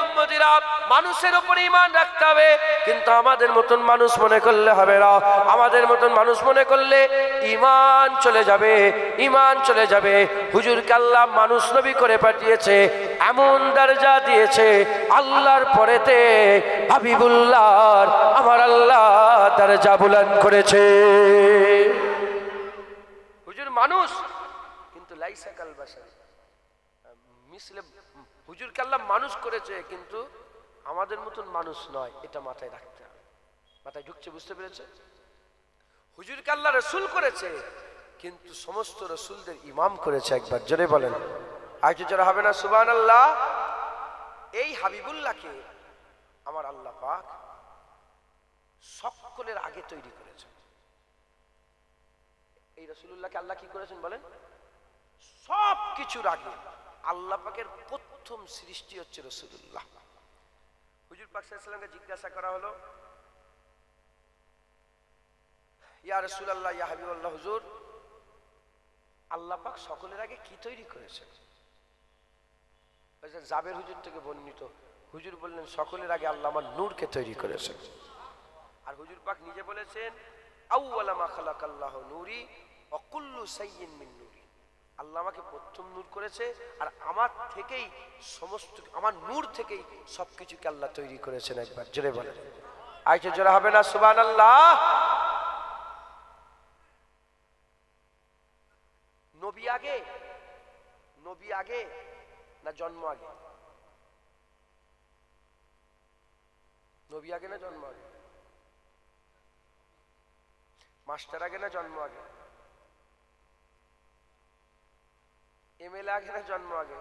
উম্মতিরা, মুসল্লিরা মানুষের উপর ঈমান রাখতে হবে, কিন্তু আমাদের মতন মানুষ মনে করলে হবে না। আমাদের মতন মানুষ মনে করলে ঈমান চলে যাবে, ঈমান চলে যাবে। হুজুরকে আল্লাহ মানুষ নবী করে পাঠিয়েছে, এমন দরজা দিয়েছে, আল্লাহর পরেতে হাবিবুল্লাহর আমার আল্লাহ দরজা বুলন্দ করেছে। হুজুর মানুষ, কিন্তু লাইসা কাল বাশার, মিসলে হুজুরকে আল্লাহ মানুষ করেছে, কিন্তু আমাদের মতন মানুষ নয়। এটা মাথায় রাখতে হবে, মাথায় ঢুকছে, বুঝতে পেরেছে? হুজুরকে আল্লাহ রসুল করেছে, কিন্তু সমস্ত রসুলদের ইমাম করেছে। একবার জোরে বলেন, আজ জোরে হবে না সুবহানাল্লাহ? এই হাবিবুল্লাহকে আমার আল্লাহ পাক সকলের আগে তৈরি করেছে। এই রাসূলুল্লাহকে আল্লাহ কি করেছেন বলেন? সব কিছুর আগে আল্লাহ পাকের প্রথম সৃষ্টি হচ্ছে রাসূলুল্লাহ। হুজুর পাক সাল্লাল্লাহু আলাইহি ওয়াসাল্লামকে জিজ্ঞাসা করা হলো, ইয়া রাসূলুল্লাহ, ইয়া হাবিবাল্লাহ, হুজুর আল্লাহ পাক সকলের আগে কি তৈরি করেছেন? জাবের হুজুর থেকে বর্ণিত, হুজুর বললেন সকলের আগে আল্লাহ আমার নূরকে তৈরি করেছেন। আর হুজুর পাক নিজে বলেছেন, আউওয়ালা মা খালাকাল্লাহু নূরি ওয়া কুল্লু শাইইন মিন নূরি। আল্লাহ আমাকে প্রথম নূর করেছে, আর আমার থেকেই সমস্ত, আমার নূর থেকেই সবকিছুকে আল্লাহ তৈরি করেছেন। একবার জোরে বলেন, আইছে জোরে হবে না সুবহানাল্লাহ? নবী আগে, নবী আগে না জন্ম আগে? নবী আগে না জন্ম আগে? মাস্টার আগে না জন্ম আগে? এমএলএ আগে না জন্ম আগে?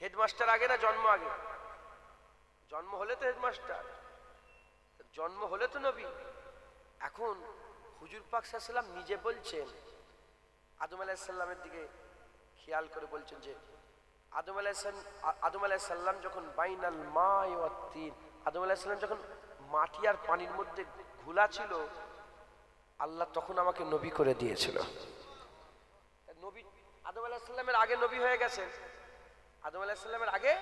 হেডমাস্টার আগে না জন্ম আগে? জন্ম হলে তো হেডমাস্টার, জন্ম হলে তো নবী। এখন হুজুর পাক সাল্লাল্লাহু আলাইহি ওয়াসাল্লাম নিজে বলছেন, আদম আলাইহিস সালামের দিকে খেয়াল করে বলছেন যে আদম আলাইহিস সালাম যখন বাইনাল মাই ওয়াত তিন, আদম আলাইহিস সালাম যখন মাটি আর পানির মধ্যে ঘোলা ছিল, আল্লাহ তখন আমাকে নবী করে দিয়েছিল। নবী আদম আলাইহিস সালামের আগে নবী হয়ে গেছেন, আদম আলাইহিস সালামের আগে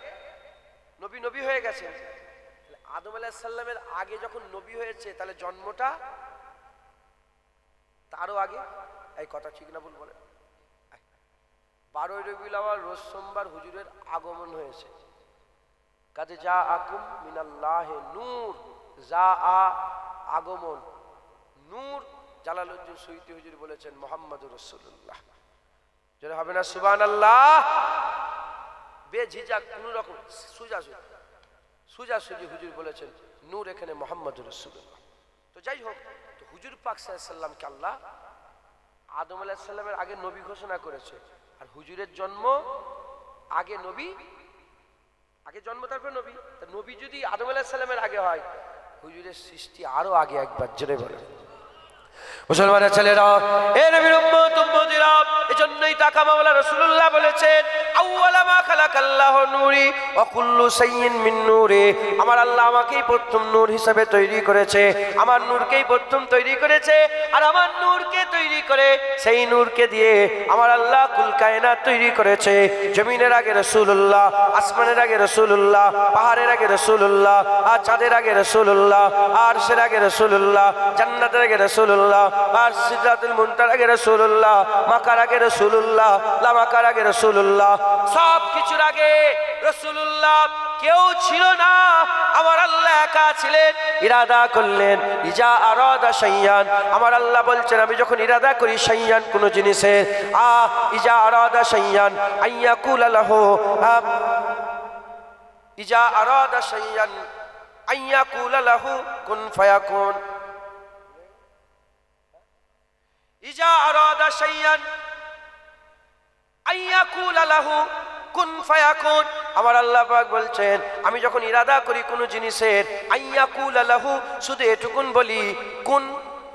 নবী হয়ে গেছেন। আদম আলাইহিস সালামের আগে যখন নবী হয়েছে, তাহলে জন্মটা তারও আগে। এই কথা ঠিক না ভুল বলেন? 12ই রবিউল আউয়াল রোজ সোমবার হুজুরের আগমন হয়েছে। কাজে যা আকুম মিনাল্লাহে নূর, যা আগমন, নূর। জালালউদ্দিন সুয়ুতী হুজুর বলেছেন মুহাম্মাদুর রাসূলুল্লাহ। যারা হবে না সুবহানাল্লাহ? বেঝিঝক কোন রকম সুজাসুজি হুজুর বলেছেন নূর এখানে মুহাম্মাদুর রাসূলুল্লাহ। তো যাই হোক, তো হুজুর পাক সাল্লাল্লাহু আলাইহি সাল্লামকে আল্লাহ আদম আলাইহিস সালামের আগে নবী ঘোষণা করেছে, আর হুজুরের জন্ম আগে নবী, আগে জন্ম তারপর নবী। তা নবী যদি আদম আলাইহিস সালামের আগে হয়, হুজুরের সৃষ্টি আরো আগে। একবার জোরে বলেন মুসলমানের ছেলেরা, এ নবীর উম্মত উম্মতিরা, এজন্যই তাকা মাওলা রাসূলুল্লাহ বলেছেন, আউওয়ালা মা খালাকাল্লাহু নূরি ওয়া কুল্লু শাইইন মিন নূরি। আমার আল্লাহ আমাকেই প্রথম নূর হিসেবে তৈরি করেছে, আমার নূরকেই প্রথম তৈরি করেছে। আর আমার নূরকে তৈরি করে সেই নূরকে দিয়ে আমার আল্লাহ কুল কায়নাত তৈরি করেছে। জমিনের আগে রাসূলুল্লাহ, আসমানের আগে রাসূলুল্লাহ, পাহাড়ের আগে রাসূলুল্লাহ, আর চাঁদের আগে রাসূলুল্লাহ, আরশের আগে রাসূলুল্লাহ, জান্নাতের আগে রাসূলুল্লাহ, আর সিদরাতুল মুনতাহার আগে রাসূলুল্লাহ, মাকার আগে রাসূলুল্লাহ, লামাকার আগে রাসূলুল্লাহ, সব কিছুর আগে রাসূলুল্লাহ। কেউ ছিল না, আমার আল্লাহ একা ছিলেন। ইরাদা করলেন, ইজা আরাদা শাইয়ান, আমার আল্লাহ বলছেন আমি যখন ইরাদা করি শাইয়ান কোন জিনিসের, ইজা আরাদা শাইয়ান আইয়াকুল লাহু, ইজা আরাদা শাইয়ান আইয়াকুল লাহু কুন ফায়াকুন, ইজা আরাদা শাইয়ান আইয়াকুল লাহু কুন ফায়াকুন। আমার আল্লাহ পাক বলছেন আমি যখন ইরাদা করি কোন জিনিসের, আইয়াকুল লাহু, শুধু এটুকুন বলি, কুন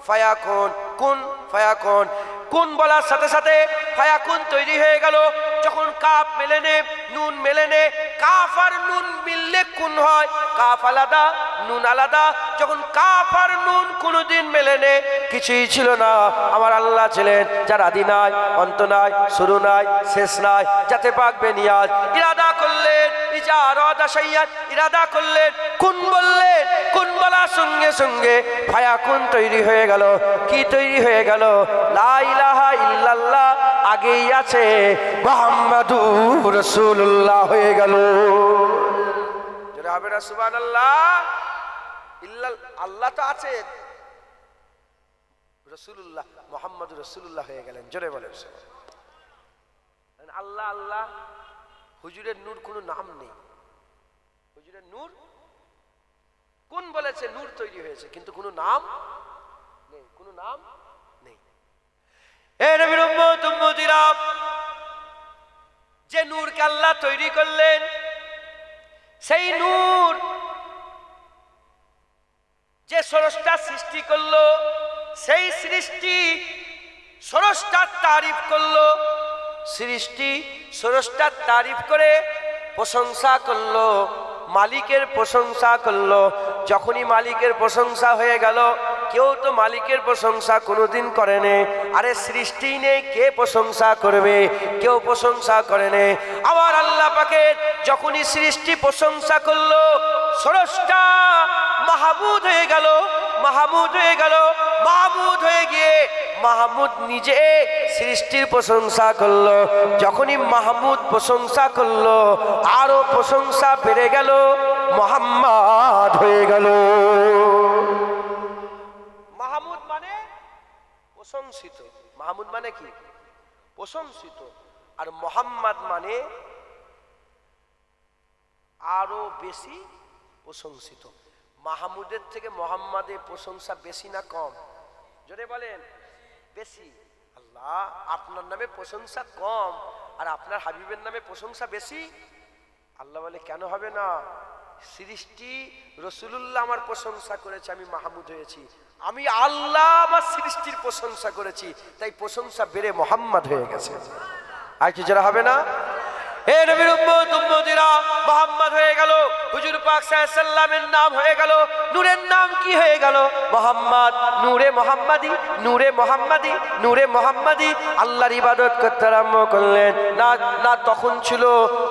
ফায়াকুন, কুন ফায়াকুন। কুন বলার সাথে সাথে ফায়াকুন তৈরি হয়ে গেল। যখন কাফ মেলে নে, নুন মেলে নে, কাফ আর নুন মিললে কুন হয়, কাফ আলাদা নুন আলাদা। যখন কাফ আর নুন কোনোদিন মেলে নে, কিছুই ছিল না। আমার আল্লাহ ছিলেন যার আদি নাই, অন্ত নাই, শুরু নাই, শেষ নাই, যাতে পাক বেনিয়াজ। ইরাদা করলেন, ইজা আরাদা শাইআন, ইরাদা করলেন, কুন বললেন, কুন বলার সঙ্গে সঙ্গে ফায়াকুন তৈরি হয়ে গেল। কি তৈরি হয়ে গেল? লা ইলাহা ইল্লাল্লাহ আগেই আছে, মুহাম্মাদুর রাসূলুল্লাহ হয়ে গেল। যারা হবে না সুবহানাল্লাহ। আল্লাহ তো আছেন, রাসূলুল্লাহ মুহাম্মাদুর রাসূলুল্লাহ হয়ে গেলেন। জোরে বলেন আল্লাহ আল্লাহ। হুজুরের নূর কোনো নাম নেই। হুজুরের নূর কোন বলেছে নূর তৈরি হয়েছে, কিন্তু কোনো নাম নেই, কোনো নাম নেই। এ নবীর উম্মত উম্মতিরা, যে নূরকে আল্লাহ তৈরি করলেন, সেই নূর যে স্রষ্টা সৃষ্টি করলো, সেই সৃষ্টি স্রষ্টার তারিফ করলো, সৃষ্টি স্রষ্টার তারিফ করে প্রশংসা করলো, মালিকের প্রশংসা করলো। যখনই মালিকের প্রশংসা হয়ে গেল, কেউ তো মালিকের প্রশংসা কোনোদিন করেনি। আরে সৃষ্টি নেই, কে প্রশংসা করবে? কেউ প্রশংসা করেনি। আমার আল্লাহ পাকের যখনই সৃষ্টি প্রশংসা করলো, স্রষ্টা মাহমুদ হয়ে গেল, মাহমুদ হয়ে গেল, মাহমুদ হয়ে গিয়ে মাহমুদ নিজে সৃষ্টির প্রশংসা করলো। যখনই মাহমুদ প্রশংসা করলো, আরো প্রশংসা বেড়ে গেল, মুহাম্মদ হয়ে গেল। মাহমুদ মানে প্রশংসিত, মাহমুদ মানে কি? প্রশংসিত। আর মুহাম্মদ মানে আরো বেশি প্রশংসিত। মাহমুদের থেকে মুহাম্মাদের প্রশংসা বেশি না কম? জোরে বলেন। বেশি। আল্লাহ আপনার নামে প্রশংসা কম আর আপনার হাবিবের নামে প্রশংসা বেশি। আল্লাহ বলে কেন হবে না? সৃষ্টি রাসূলুল্লাহ আমার প্রশংসা করেছে, আমি মাহমুদ হয়েছি। আমি আল্লাহ আমার সৃষ্টির প্রশংসা করেছি, তাই প্রশংসা বেড়ে মুহাম্মদ হয়ে গেছে। আর কি যারা হবে না? হে নবীর উম্মত উম্মতিরা, মুহাম্মদ হয়ে গেল। হুজুর পাক সাল্লাল্লাহু আলাইহি সাল্লামের নাম হয়ে গেল, নূরের নাম কি হয়ে গেল? মুহাম্মদ। নূরে মুহাম্মাদি, নূরে মুহাম্মাদি, নূরে মুহাম্মাদি। আল্লাহর ইবাদত করতে আরম্ভ করলেন। না না তখন ছিল,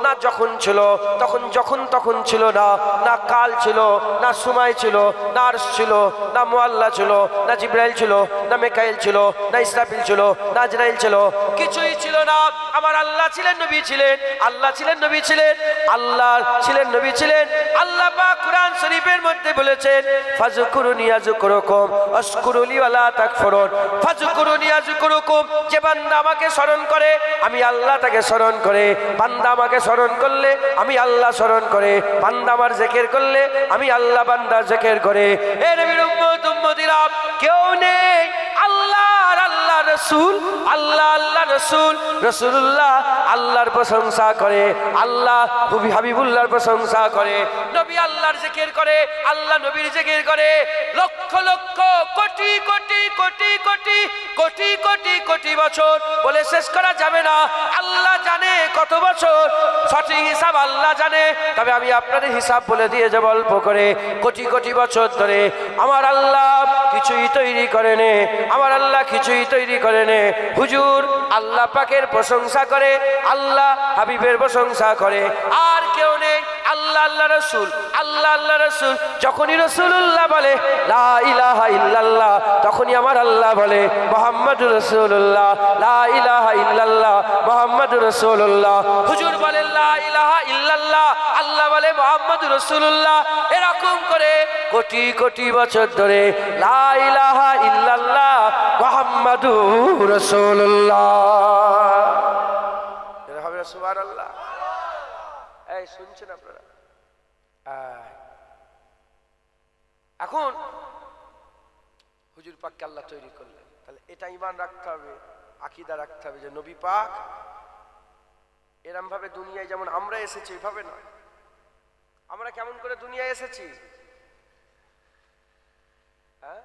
না যখন ছিল, তখন যখন তখন ছিল না, না কাল ছিল, না সময় ছিল, না আরশ ছিল, না মুআল্লা ছিল, না জিবরাইল ছিল, না মিকাইল ছিল, না ইসরাফিল ছিল, না আজরাইল ছিল, কিছুই ছিল না। আমার আল্লাহ ছিলেন, নবী ছিলেন। আল্লাহ ছিলেন, নবী ছিলেন। আল্লাহ ছিলেন, নবী ছিলেন। আল্লাহ পাক কুরআন শরীফের মধ্যে বলেছেন, ফাযকুরুনি আযকুরুকুম আশকুরুলি ওয়া লা তাকফুরুন। ফাযকুরুনি আযকুরুকুম, যে বান্দা আমাকে স্মরণ করে আমি আল্লাহ তাকে স্মরণ করে। বান্দা আমাকে স্মরণ করলে আমি আল্লাহ স্মরণ করে। বান্দা আমার জিকির করলে আমি আল্লাহ বান্দার জিকির করে। এ নবীর উম্মত উম্মতিরা, কেউ নেই আল্লাহ আর আল্লাহ রাসূল, আল্লাহ আল্লাহ রাসূল, রাসূলুল্লাহ আল্লাহর প্রশংসা করে, আল্লাহ হাবিবুল্লাহর প্রশংসা করে, নবী আল্লাহর জিকির করে, আল্লাহ নবীর জিকির করে। লক্ষ লক্ষ কোটি কোটি কোটি কোটি কোটি কোটি কোটি বছর বলে শেষ করা যাবে না। আল্লাহ জানে কত বছর, সঠিক হিসাব আল্লাহ জানে। তবে আমি আপনাদের হিসাব বলে দিয়ে যাব অল্প করে। কোটি কোটি বছর ধরে আমার আল্লাহ কিছুই তৈরি করেনি, আমার আল্লাহ কিছুই তৈরি করেনি। হুজুর আল্লাহ পাকের প্রশংসা করে, আল্লাহ হাবিবের প্রশংসা করে। আর কেউ নেই। আল্লাহ আল্লাহ রাসূল, আল্লাহ আল্লাহ রাসূল। যখনই রাসূলুল্লাহ বলে লা ইলাহা ইল্লাল্লাহ, তখনই আমার আল্লাহ বলে মুহাম্মাদুর রাসূলুল্লাহ, লা ইলাহা ইল্লাল্লাহ মুহাম্মাদুর রাসূলুল্লাহ। হুজুর বলে লা ইলাহা ইল্লাল্লাহ, আল্লাহ বলে মুহাম্মাদুর রাসূলুল্লাহ। এরকম করে কোটি কোটি বছর ধরে লা ইলাহা ইল্লাল্লাহ মুহাম্মাদুর রাসূলুল্লাহ। এর হবে সুবহানাল্লাহ। এই শুনছেন আপনারা? এখন হুজুর পাককে আল্লাহ তৈরি করলেন, তাহলে এটা ঈমান রাখতে হবে, আকীদা রাখতে হবে যে নবী পাক এরম ভাবে দুনিয়ায় যেমন আমরা এসেছি এইভাবে নয়। আমরা কেমন করে দুনিয়ায় এসেছি? হ্যাঁ,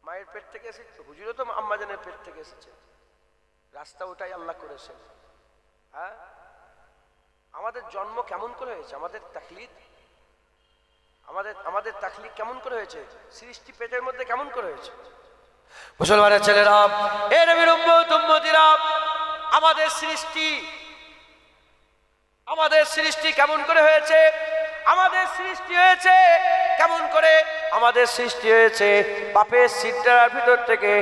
মায়ের পেট থেকে এসেছি। হুজুরও তো আম্মাজানের পেট থেকে এসেছে, রাস্তা ওটাই আল্লাহ করেছেন। হ্যাঁ, আমাদের জন্ম কেমন করে হয়েছে? আমাদের তাকলিদ, আমাদের তাকলিদ কেমন করে হয়েছে? সৃষ্টি পেটের মধ্যে কেমন করে হয়েছে? মুসলমানের ছেলেরা, এ নবীর উম্মত উম্মতিরা, আমাদের সৃষ্টি আমাদের সৃষ্টি কেমন করে হয়েছে? আমাদের সৃষ্টি হয়েছে কেমন করে? আমাদের সৃষ্টি হয়েছে বাপের সিদ্ধার ভিতর থেকে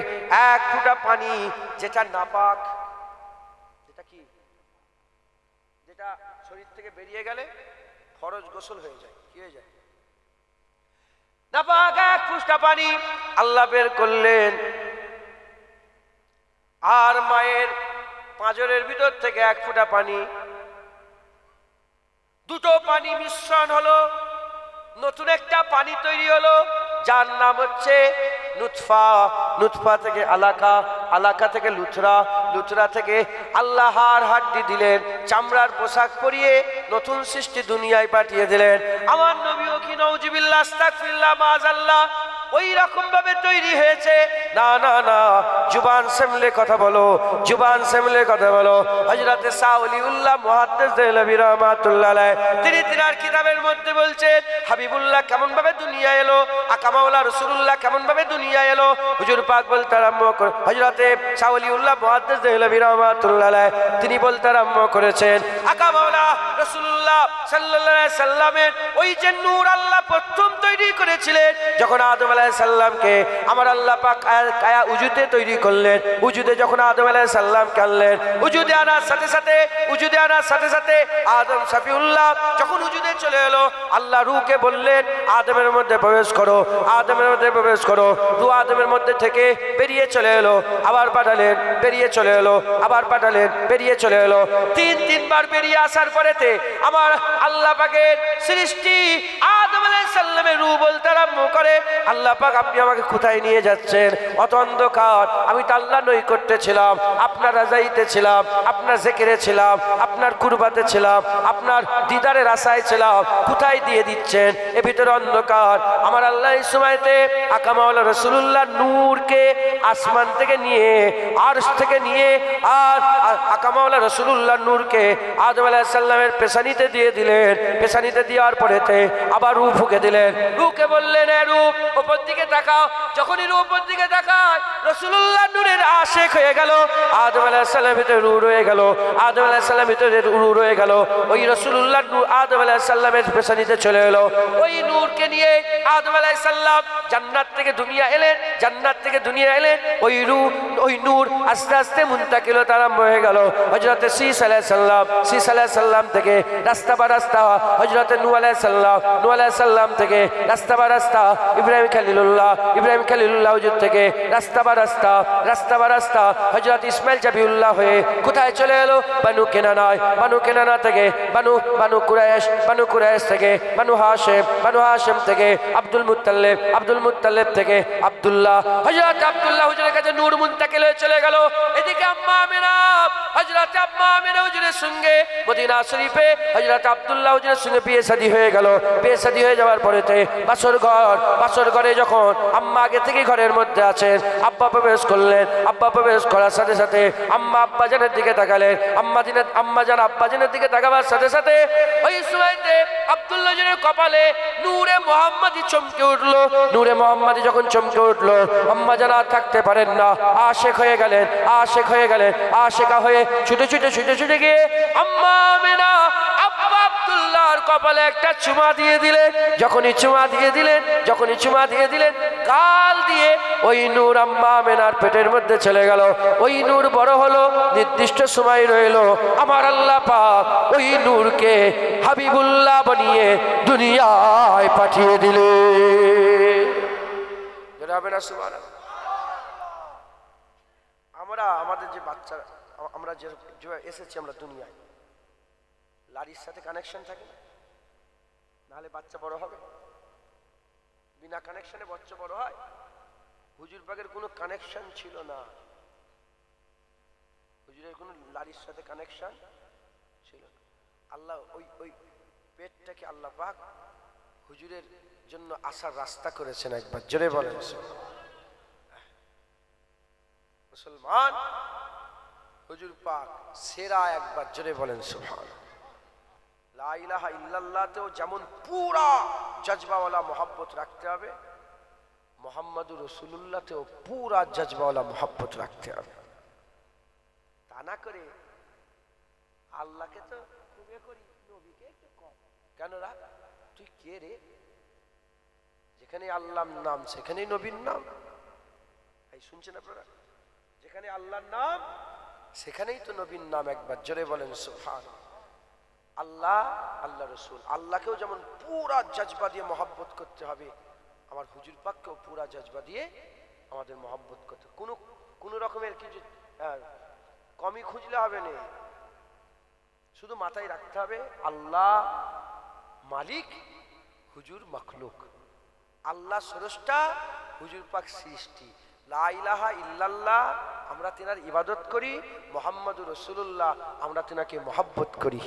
এক ফোঁটা পানি, যেটা নাপাক, যেটা কি, যেটা শরীর থেকে বেরিয়ে গেলে ফরজ গোসল হয়ে যায়, কি হয়ে যায়? নাপাক এক ফোঁটা পানি আল্লাহ বের করলেন। আর মায়ের পাঁজরের ভিতর থেকে এক ফোঁটা পানি, দুটো পানি মিশ্রণ হলো, নতুন একটা পানি তৈরি হলো, যার নাম হচ্ছে নুতফা। নুতফা থেকে আলাকা, আলাকা থেকে লুথরা, লুথরা থেকে আল্লাহ হাড্ডি দিলেন, চামড়ার পোশাক পরিয়ে নতুন সৃষ্টি দুনিয়ায় পাঠিয়ে দিলেন। আমার নবীও কি নাউজুবিল্লাহ আস্তাগফিরুল্লাহ মাআযাল্লাহ ওই রকম ভাবে তৈরি হয়েছে? না না না, জুবান সামলে কথা বলো, জুবান সামলে কথা বলো। হযরতে শাহ ওলিউল্লাহ মুহাদ্দিস দেহলভী রাহমাতুল্লাহ আলাইহি তিনি তিনার কিতাবের মধ্যে বলছেন, হাবিবুল্লাহ কেমন ভাবে দুনিয়া এলো, আকা মাওলা রাসূলুল্লাহ কেমন ভাবে দুনিয়া এলো। হুজুর পাক বলতে আরম্ভ করে, হযরতে শাহ ওলিউল্লাহ মুহাদ্দিস দেহলভী রাহমাতুল্লাহ আলাইহি তিনি বলতে আরম্ভ করেছেন, আকা মাওলা রাসূলুল্লাহ সাল্লাল্লাহু আলাইহি সাল্লামের ওই যে নূর আল্লাহ প্রথম তৈরি করেছিলেন যখন আদম আলাইহিস সালামকে আমার আল্লাহ পাক কায়া উজুতে তৈরি করলেন। উজুতে যখন আদম আলাইহিস সালামকে আনলেন, উজুদে আনার সাথে সাথে, উজুদে আনার সাথে সাথে আদম শফিউল্লাহ যখন উজুদে চলে এলো, আল্লাহ রূহকে বললেন আদমের মধ্যে প্রবেশ করো, আদমের মধ্যে প্রবেশ করো। রূহ আদমের মধ্যে থেকে বেরিয়ে চলে এলো, আবার পাঠালেন, বেরিয়ে চলে এলো, আবার পাঠালেন, বেরিয়ে চলে এলো। তিনবার বেরিয়ে আসার পরেতে আমার আল্লাহ পাকের সৃষ্টি আদম আলাইহিস সালামের রূহ বলতে আরম্ভ করে, আল্লাহ পাক আপনি আমাকে কোথায় নিয়ে যাচ্ছেন? অত অন্ধকার, আমি তো আল্লাহ নৈকট্যে ছিলাম, আপনার রাজাইতে ছিলাম, আপনার জিকিরে ছিলাম, আপনার কুরবাতে ছিলাম, আপনার দিদারের আশায় ছিলাম, কোথায় দিয়ে দিচ্ছেন? এ ভিতরে অন্ধকার। আমার আল্লাহ এই সময়তে আকা মাওলা রাসূলুল্লাহ নূরকে আসমান থেকে নিয়ে, আরশ থেকে নিয়ে, আর আকা মাওলা রাসূলুল্লাহ নূরকে আদম আলাইহিস সালামের পেশানিতে দিয়ে দিলেন। পেশানিতে দেওয়ার পরেতে আবার রূহ ফুঁকে দিলেন। রূহকে বললেন, এ রূহ উপর দিকে তাকাও। যখনই রূহ উপর দিকে তাকায়, রাসূলুল্লাহ নূরের আশিক হয়ে গেল। আদম আলাইহিস সালামের ভিতরে রূহ রয়ে গেল, আদম আলাইহিস সালামের ভিতরে রূহ রয়ে গেল। ওই রাসূলুল্লাহ নূর আদম আলাইহিস সালামের পেশানিতে চলে এলো। ওই নূরকে নিয়ে আদম আলাইহিস সালাম জান্নাত থেকে দুনিয়া এলেন, জান্নাত থেকে দুনিয়া এলেন। ওই রূহ, ওই নূর আস্তে আস্তে মুনতাকিল আরম্ভ হয়ে গেল। হযরতে শীস আলাইহিস সালাম, শীস আলাইহিস সালাম থেকে রাস্তা বা রাস্তা হযরতে নূহ আলাইহিস সালাম, নূহ আলাইহিস সালাম থেকে রাস্তা বা রাস্তা ইব্রাহিম খলিলুল্লাহ, ইব্রাহিম খলিলুল্লাহ হুজুর থেকে রাস্তা বা রাস্তা, রাস্তা বা রাস্তা হযরত ইসমাইল জাবিউল্লাহ হয়ে কোথায় চলে এলো? বানু কেনানায়। বানু কেনানা থেকে বানু কুরাইশ, বানু কুরাইশ থেকে বানু হাশিম, বানু হাশিম থেকে আব্দুল মুত্তালিব, আব্দুল মুত্তালিব থেকে আব্দুল্লাহ। হযরত আব্দুল্লাহ হুজুরের কাছে নূর মুনতাকিল হয়ে চলে গেল। এদিকে আম্মা আমিনা, হযরত আম্মা আমিনা হুজুরের সঙ্গে মদিনা শরীফে হযরত আব্দুল্লাহ হুজুরের সঙ্গে বিয়ে শাদী হয়ে গেল। বিয়ে শাদী হয়ে যাওয়ার পরেতে বাসর ঘর, বাসর ঘরে যখন আম্মা আগে থেকে ঘরের মধ্যে আছেন, আব্বা প্রবেশ করলেন। আব্বা প্রবেশ করার সাথে সাথে আম্মা আব্বা জানের দিকে তাকালেন। আম্মা জান আব্বা জানের দিকে তাকাবার সাথে সাথে ওই সময়তে আব্দুল্লাহ জানের কপালে নূরে মুহাম্মাদি চমকে উঠলো। নূরে মুহাম্মাদি যখন চমকে উঠলো, আম্মা জান আর থাকতে পারেন না, আশিক হয়ে গেলেন, আশিক হয়ে গেলেন। আশিকা হয়ে ছুটে ছুটে ছুটে ছুটে গিয়ে আম্মা আমিনা আব্বা আব্দুল্লাহর কপালে একটা চুমা দিয়ে দিলেন। যখনই চুমা দিয়ে দিলেন, যখনই চুমা দিয়ে দিলেন, গাল দিয়ে ওই নূর আম্মা আমিনার পেটের মধ্যে চলে গেল। ওই নূর বড় হলো, নির্দিষ্ট সময় রইল। আমার আল্লাহ পাক ওই নূরকে হাবিবুল্লাহ বানিয়ে দুনিয়ায় পাঠিয়ে দিলেন। আমরা আমাদের যে বাচ্চারা, আমরা যে এসেছি আমরা দুনিয়ায়, লারির সাথে কানেকশন থাকে না, নাহলে বাচ্চা বড় হবে? বিনা কানেকশনে বাচ্চা বড় হয়? হুজুর পাকের কোনো কানেকশন ছিল না, হুজুরের কোনো লারির সাথে কানেকশন ছিল না। আল্লাহ ওই পেটটাকে আল্লাহ পাক হুজুরের জন্য আসার রাস্তা করেছেন। একবার জোরে বলেন মুসলমান, হুজুর পাক সেরা, একবার জোরে বলেন সুবহানাল্লাহ। লা ইলাহা ইল্লাল্লাহতেও যেমন পুরা জজবাওয়ালা মোহাব্বত রাখতে হবে, মুহাম্মাদুর রাসূলুল্লাহতেও পুরা জজবাওয়ালা মোহাব্বত রাখতে হবে। তা না করে আল্লাহকে তো খুবই করি, কেন রাগ? তুই কে রে? যেখানে আল্লাহর নাম সেখানেই নবীর নাম। এই শুনছেন আপনারা? যেখানে আল্লাহর নাম সেখানেই তো নবীর নাম। একবার জোরে বলেন সুবহানাল্লাহ। আল্লাহ, আল্লাহ রসুল, আল্লাহকেও যেমন পুরা জজবা দিয়ে মহব্বত করতে হবে, আমার হুজুর পাককেও পুরা জজবা দিয়ে আমাদের মহব্বত করতে। কোনো রকমের কিছু কমই খুঁজলে হবে না। শুধু মাথায় রাখতে হবে আল্লাহ মালিক, হুজুর মখলুক। আল্লাহ স্রষ্টা, হুজুর পাক সৃষ্টি। লা ইলাহা ইল্লাল্লাহ, আমরা তেনার ইবাদত করি। মুহাম্মাদুর রাসূলুল্লাহ, আমরা তেনাকে মহব্বত করি।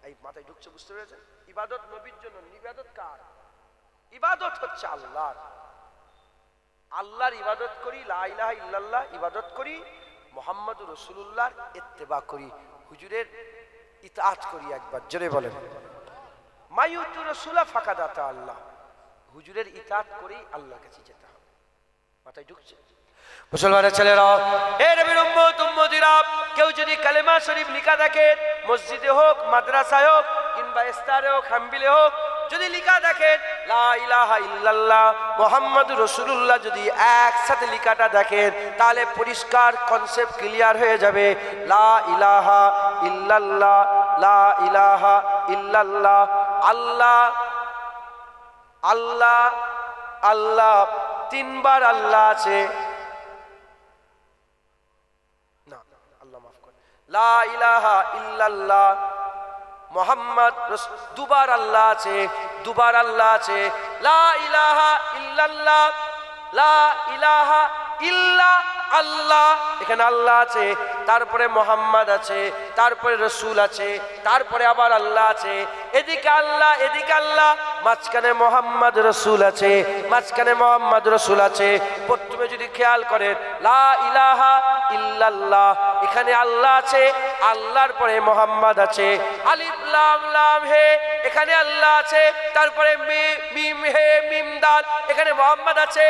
এই মাথায় ঢুকছে, বুঝতে পেরেছেন? ইবাদত নবীর জন্য, ইবাদত কার? ইবাদত হচ্ছে আল্লাহর। আল্লাহর ইবাদত করি, লা ইলাহা ইল্লাল্লাহ ইবাদত করি, মুহাম্মাদুর রাসূলুল্লাহর ইত্তেবা করি, হুজুরের ইতাআত করি। একবার জোরে বলেন মাইয়ুতু রাসূলা ফাকাদ আতা আল্লাহ। হুজুরের ইতাআত করেই আল্লাহর কাছে যেতে হবে। মাথায় ঢুকছে? মুসলমানের ছেলেরা, হে নবীর উম্মত উম্মতিরা, কেউ যদি কালেমা শরীফ লিখা থাকে, মসজিদে হোক, মাদ্রাসায় হোক, কিংবা ইস্তারে হোক, হাম্বিলে হোক, যদি লিখা দেখেন লা ইলাহা ইল্লাল্লাহ মুহাম্মাদুর রাসূলুল্লাহ, যদি একসাথে লিখাটা দেখেন, তাহলে পরিষ্কার কনসেপ্ট ক্লিয়ার হয়ে যাবে। লা ইলাহা ইল্লাল্লাহ, লা ইলাহা ইল্লাল্লাহ, আল্লাহ আল্লাহ আল্লাহ, তিনবার আল্লাহ আছে। না, আল্লাহ মাফ করে। লা ইলাহা ইল্লাল্লাহ মুহাম্মদ, দুবার আল্লাহ আছে, দুবার আল্লাহ আছে। লা ইলাহা ইল্লাল্লাহ, লা ইলাহা ইল্লা আল্লাহ, এখানে আল্লাহ আছে, তারপরে মুহাম্মদ আছে, তারপরে রাসূল আছে, তারপরে আবার আল্লাহ আছে। এদিকে আল্লাহ, এদিকে আল্লাহ, মাঝখানে মুহাম্মদ রাসূল আছে, মাঝখানে মুহাম্মদ রাসূল আছে। প্রথমে যদি খেয়াল করেন লা ইলাহা ইল্লাল্লাহ, এখানে আল্লাহ আছে, আল্লাহর পরে মুহাম্মদ আছে। আলিফ লাম লাম হে, এখানে আল্লাহ আছে, তারপরে মিম হে মিম দাল, এখানে মুহাম্মদ আছে।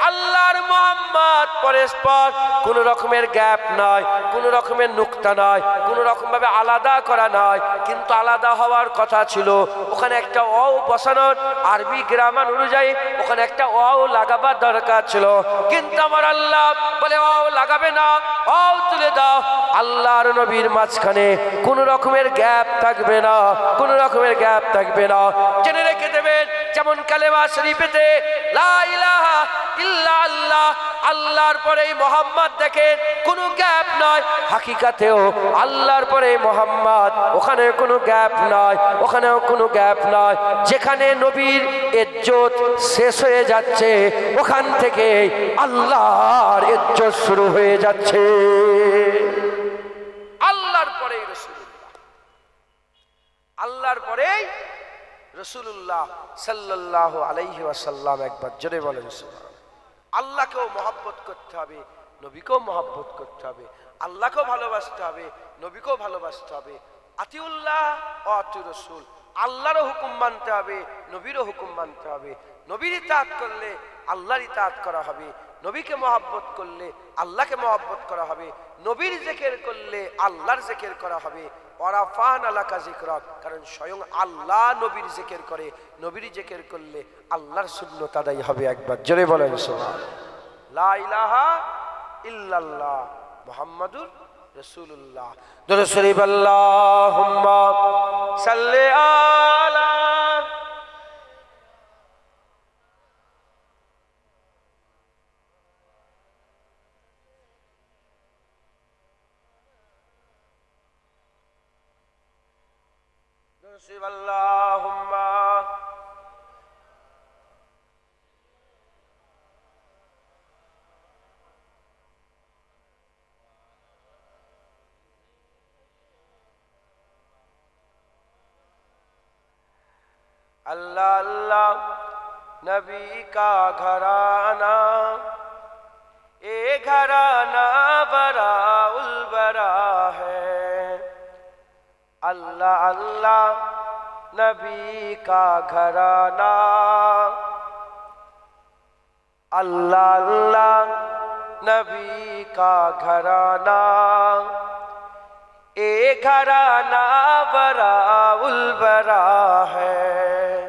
আল্লাহর মুহাম্মদ পরস্পর কোন রকমের গ্যাপ নয়, কোন রকমের নুকতা নয়, কোন রকম ভাবে আলাদা করা নয়। কিন্তু আলাদা হওয়ার কথা ছিল, ওখানে একটা অ বসানোর আরবি গ্রামার অনুযায়ী ওখানে একটা অ লাগাবার দরকার ছিল। কিন্তু আমার আল্লাহ বলে অ লাগাবে না, অ তুলে দাও। আল্লাহর নবীর মাঝখানে কোন রকমের গ্যাপ থাকবে না, কোন রকমের গ্যাপ থাকবে না। জেনে রেখে দেবেন, যেমন কালেমা শরীফেতে লা ইলাহা ইল্লা আল্লাহ, আল্লাহর পরে মুহাম্মদ দেখেন কোনো গ্যাপ নয়। হাকিকাতেও আল্লাহর পরে মুহাম্মদ, ওখানে কোনো গ্যাপ নয়, ওখানেও কোনো গ্যাপ নয়। যেখানে নবীর ইজ্জত শেষ হয়ে যাচ্ছে, ওখান থেকে আল্লাহর ইজ্জত শুরু হয়ে যাচ্ছে। আল্লাহর পরে রাসূলুল্লাহ, আল্লাহর পরে রাসূলুল্লাহ সাল্লাল্লাহু আলাইহি ওয়াসাল্লাম। একবার জোরে বলেন সুবহানাল্লাহ। আল্লাহকেও মহব্বত করতে হবে, নবীকেও মহব্বত করতে হবে। আল্লাহকেও ভালোবাসতে হবে, নবীকেও ভালোবাসতে হবে। আতিউল্লাহ ও আতি রাসূল, আল্লাহরও হুকুম মানতে হবে, নবীরও হুকুম মানতে হবে। নবীর ইতাআত করলে আল্লাহর ইতাআত করা হবে, নবীকে মহব্বত করলে আল্লাহকে মহব্বত করা হবে, নবীর জিকির করলে আল্লাহর জিকির করা হবে। ওয়ারাফানা লাকা যিকরাক, কারণ স্বয়ং আল্লাহ নবীর জিকির করে, নবীর জিকির করলে আল্লাহর সুন্নাত আদায় হবে। একবার জোরে বলেন সুবহানাল্লাহ। লা ইলাহা ইল্লাল্লাহ মুহাম্মাদুর রাসূলুল্লাহ। দরুদ শরীফ আল্লাহুম্মা সাল্লি আলা আল্লাহুম্মা अल्लाह अल्लाह नबी का घराना, ए घराना बरा उल बरा है। अल्लाह अल्लाह नबी का घराना, अल्लाह अल्लाह नबी का घराना, اے گھرانہ براء البراء ہے۔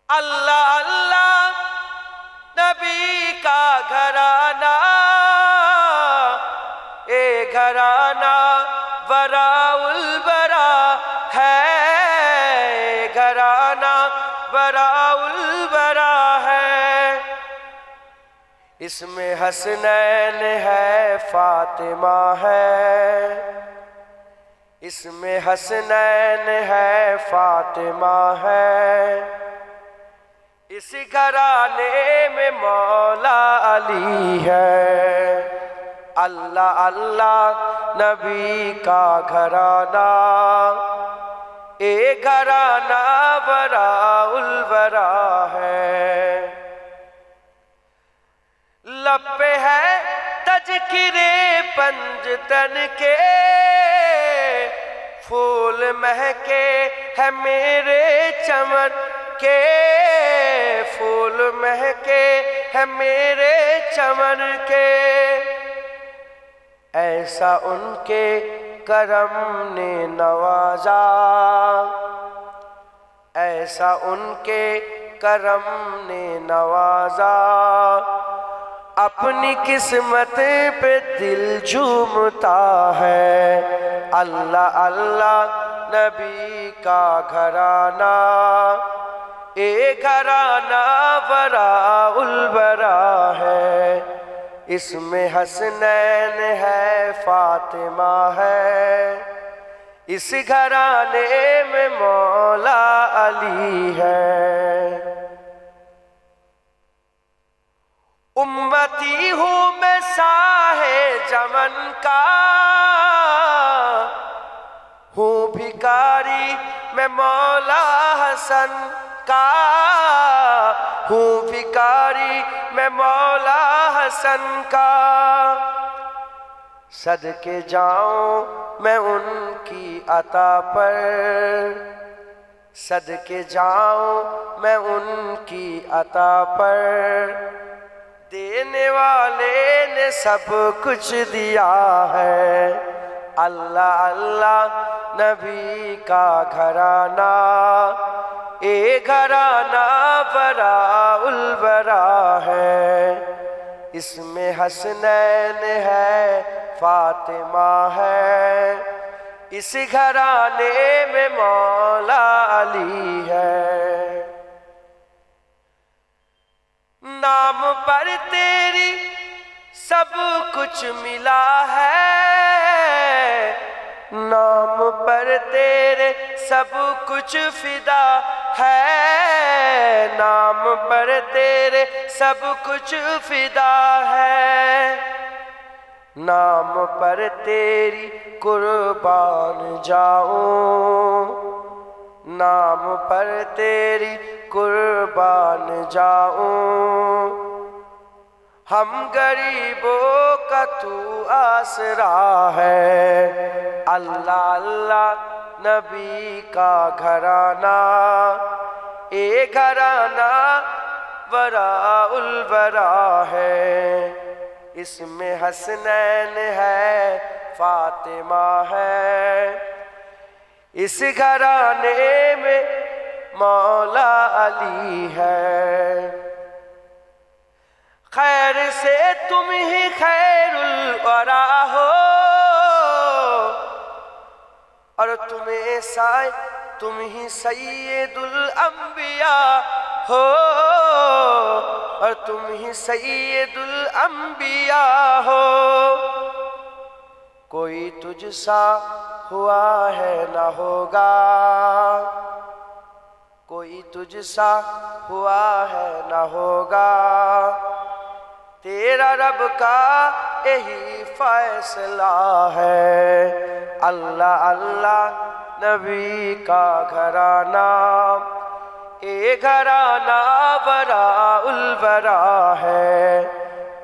اللہ اللہ نبی کا گھرانہ، اے گھرانہ براء البراء ہے، اے گھرانہ براء البراء ہے۔ اس میں حسنین ہے، فاطمہ ہے، اس میں حسنین ہے، فاطمہ ہے، اس گھرانے میں مولا علی ہے۔ اللہ اللہ نبی کا گھرانہ، اے گھرانہ براء البراء ہے۔ لب پہ ہے تذکرے پنجتن کے، پھول مہکے ہے میرے چمن کے، پھول مہکے ہے میرے چمن کے، ایسا ان کے کرم نے نوازا، ایسا ان کے کرم نے نوازا، اپنی قسمت پہ دل جھومتا ہے۔ اللہ اللہ نبی کا گھرانہ، اے گھرانہ براء البراء ہے۔ اس میں حسنین ہے، فاطمہ ہے، اس گھرانے میں مولا علی ہے۔ امتی ہوں میں ساہے جمن کا، ہوں بھکاری میں مولا حسن کا، ہوں بھکاری میں مولا حسن کا، صدقے جاؤں میں ان کی عطا پر، صدقے جاؤں میں ان کی عطا پر، دینے والے نے سب کچھ دیا ہے۔ اللہ اللہ نبی کا گھرانہ، اے گھرانہ براء البراء ہے۔ اس میں حسنین ہے، فاطمہ ہے، اس گھرانے میں مولا علی ہے۔ نام پر تیری سب کچھ ملا ہے، نام پر تیرے سب کچھ فدا ہے، نام پر تیرے سب کچھ فدا ہے، نام پر تیری قربان جاؤں، نام پر تیری قربان جاؤں، ہم غریبوں کا تو آسرا ہے۔ اللہ اللہ نبی کا گھرانہ، اے گھرانہ براء البراء ہے۔ اس میں حسنین ہے، فاطمہ ہے، اس گھرانے میں مولا علی ہے۔ خیر سے تم ہی خیر الورا ہو، اور تمہیں سائے تم ہی سید الانبیاء ہو، اور تم ہی سید الانبیاء ہو، کوئی تجھ سا ہوا ہے نہ ہوگا، کوئی تجھ سا ہوا ہے نہ ہوگا، تیرا رب کا یہی فیصلہ ہے۔ اللہ اللہ نبی کا گھرانہ، اے گھرانہ براء البراء ہے۔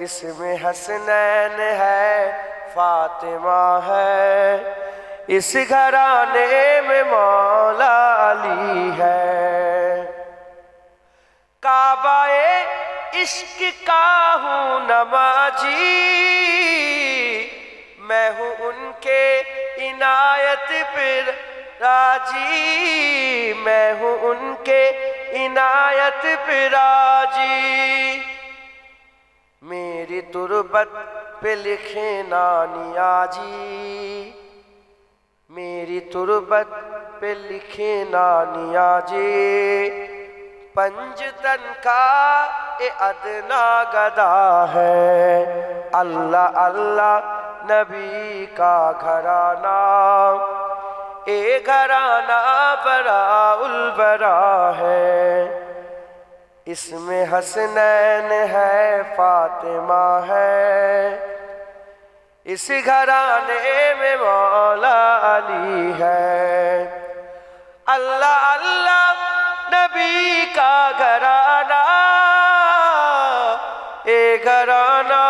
اس میں حسنین ہے، فاطمہ ہے، اس گھرانے میں مولا علی ہے۔ کعبہ عشق کا ہوں نمازی، میں ہوں ان کے इनायत पे राजी, मैं हूँ उनके इनायत पे राजी। मेरी तुरबत पे लिखे ना नियाजी, मेरी तुरबत पे लिखे ना नियाजी। पंजतन का ए अदना गदा है, अल्लाह अल्लाह नबी का घराना, ए घराना बरा उल बरा है। इसमें हसनैन है फातिमा है, इस घराने में मौला अली है। अल्लाह अल्लाह नबी का घराना, ए घराना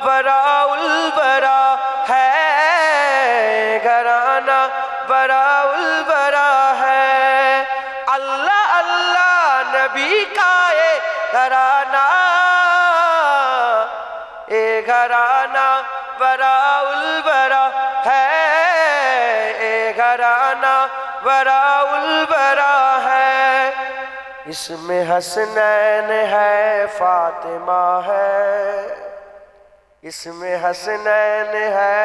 बराउल बरा है, घराना बराउल बरा है। अल्लाह अल्लाह नबी का ए घराना, ए घराना बराउल बरा है, ए घराना बराउल बरा है। इसमें हसनैन है फातिमा है, इसमें हसनैन है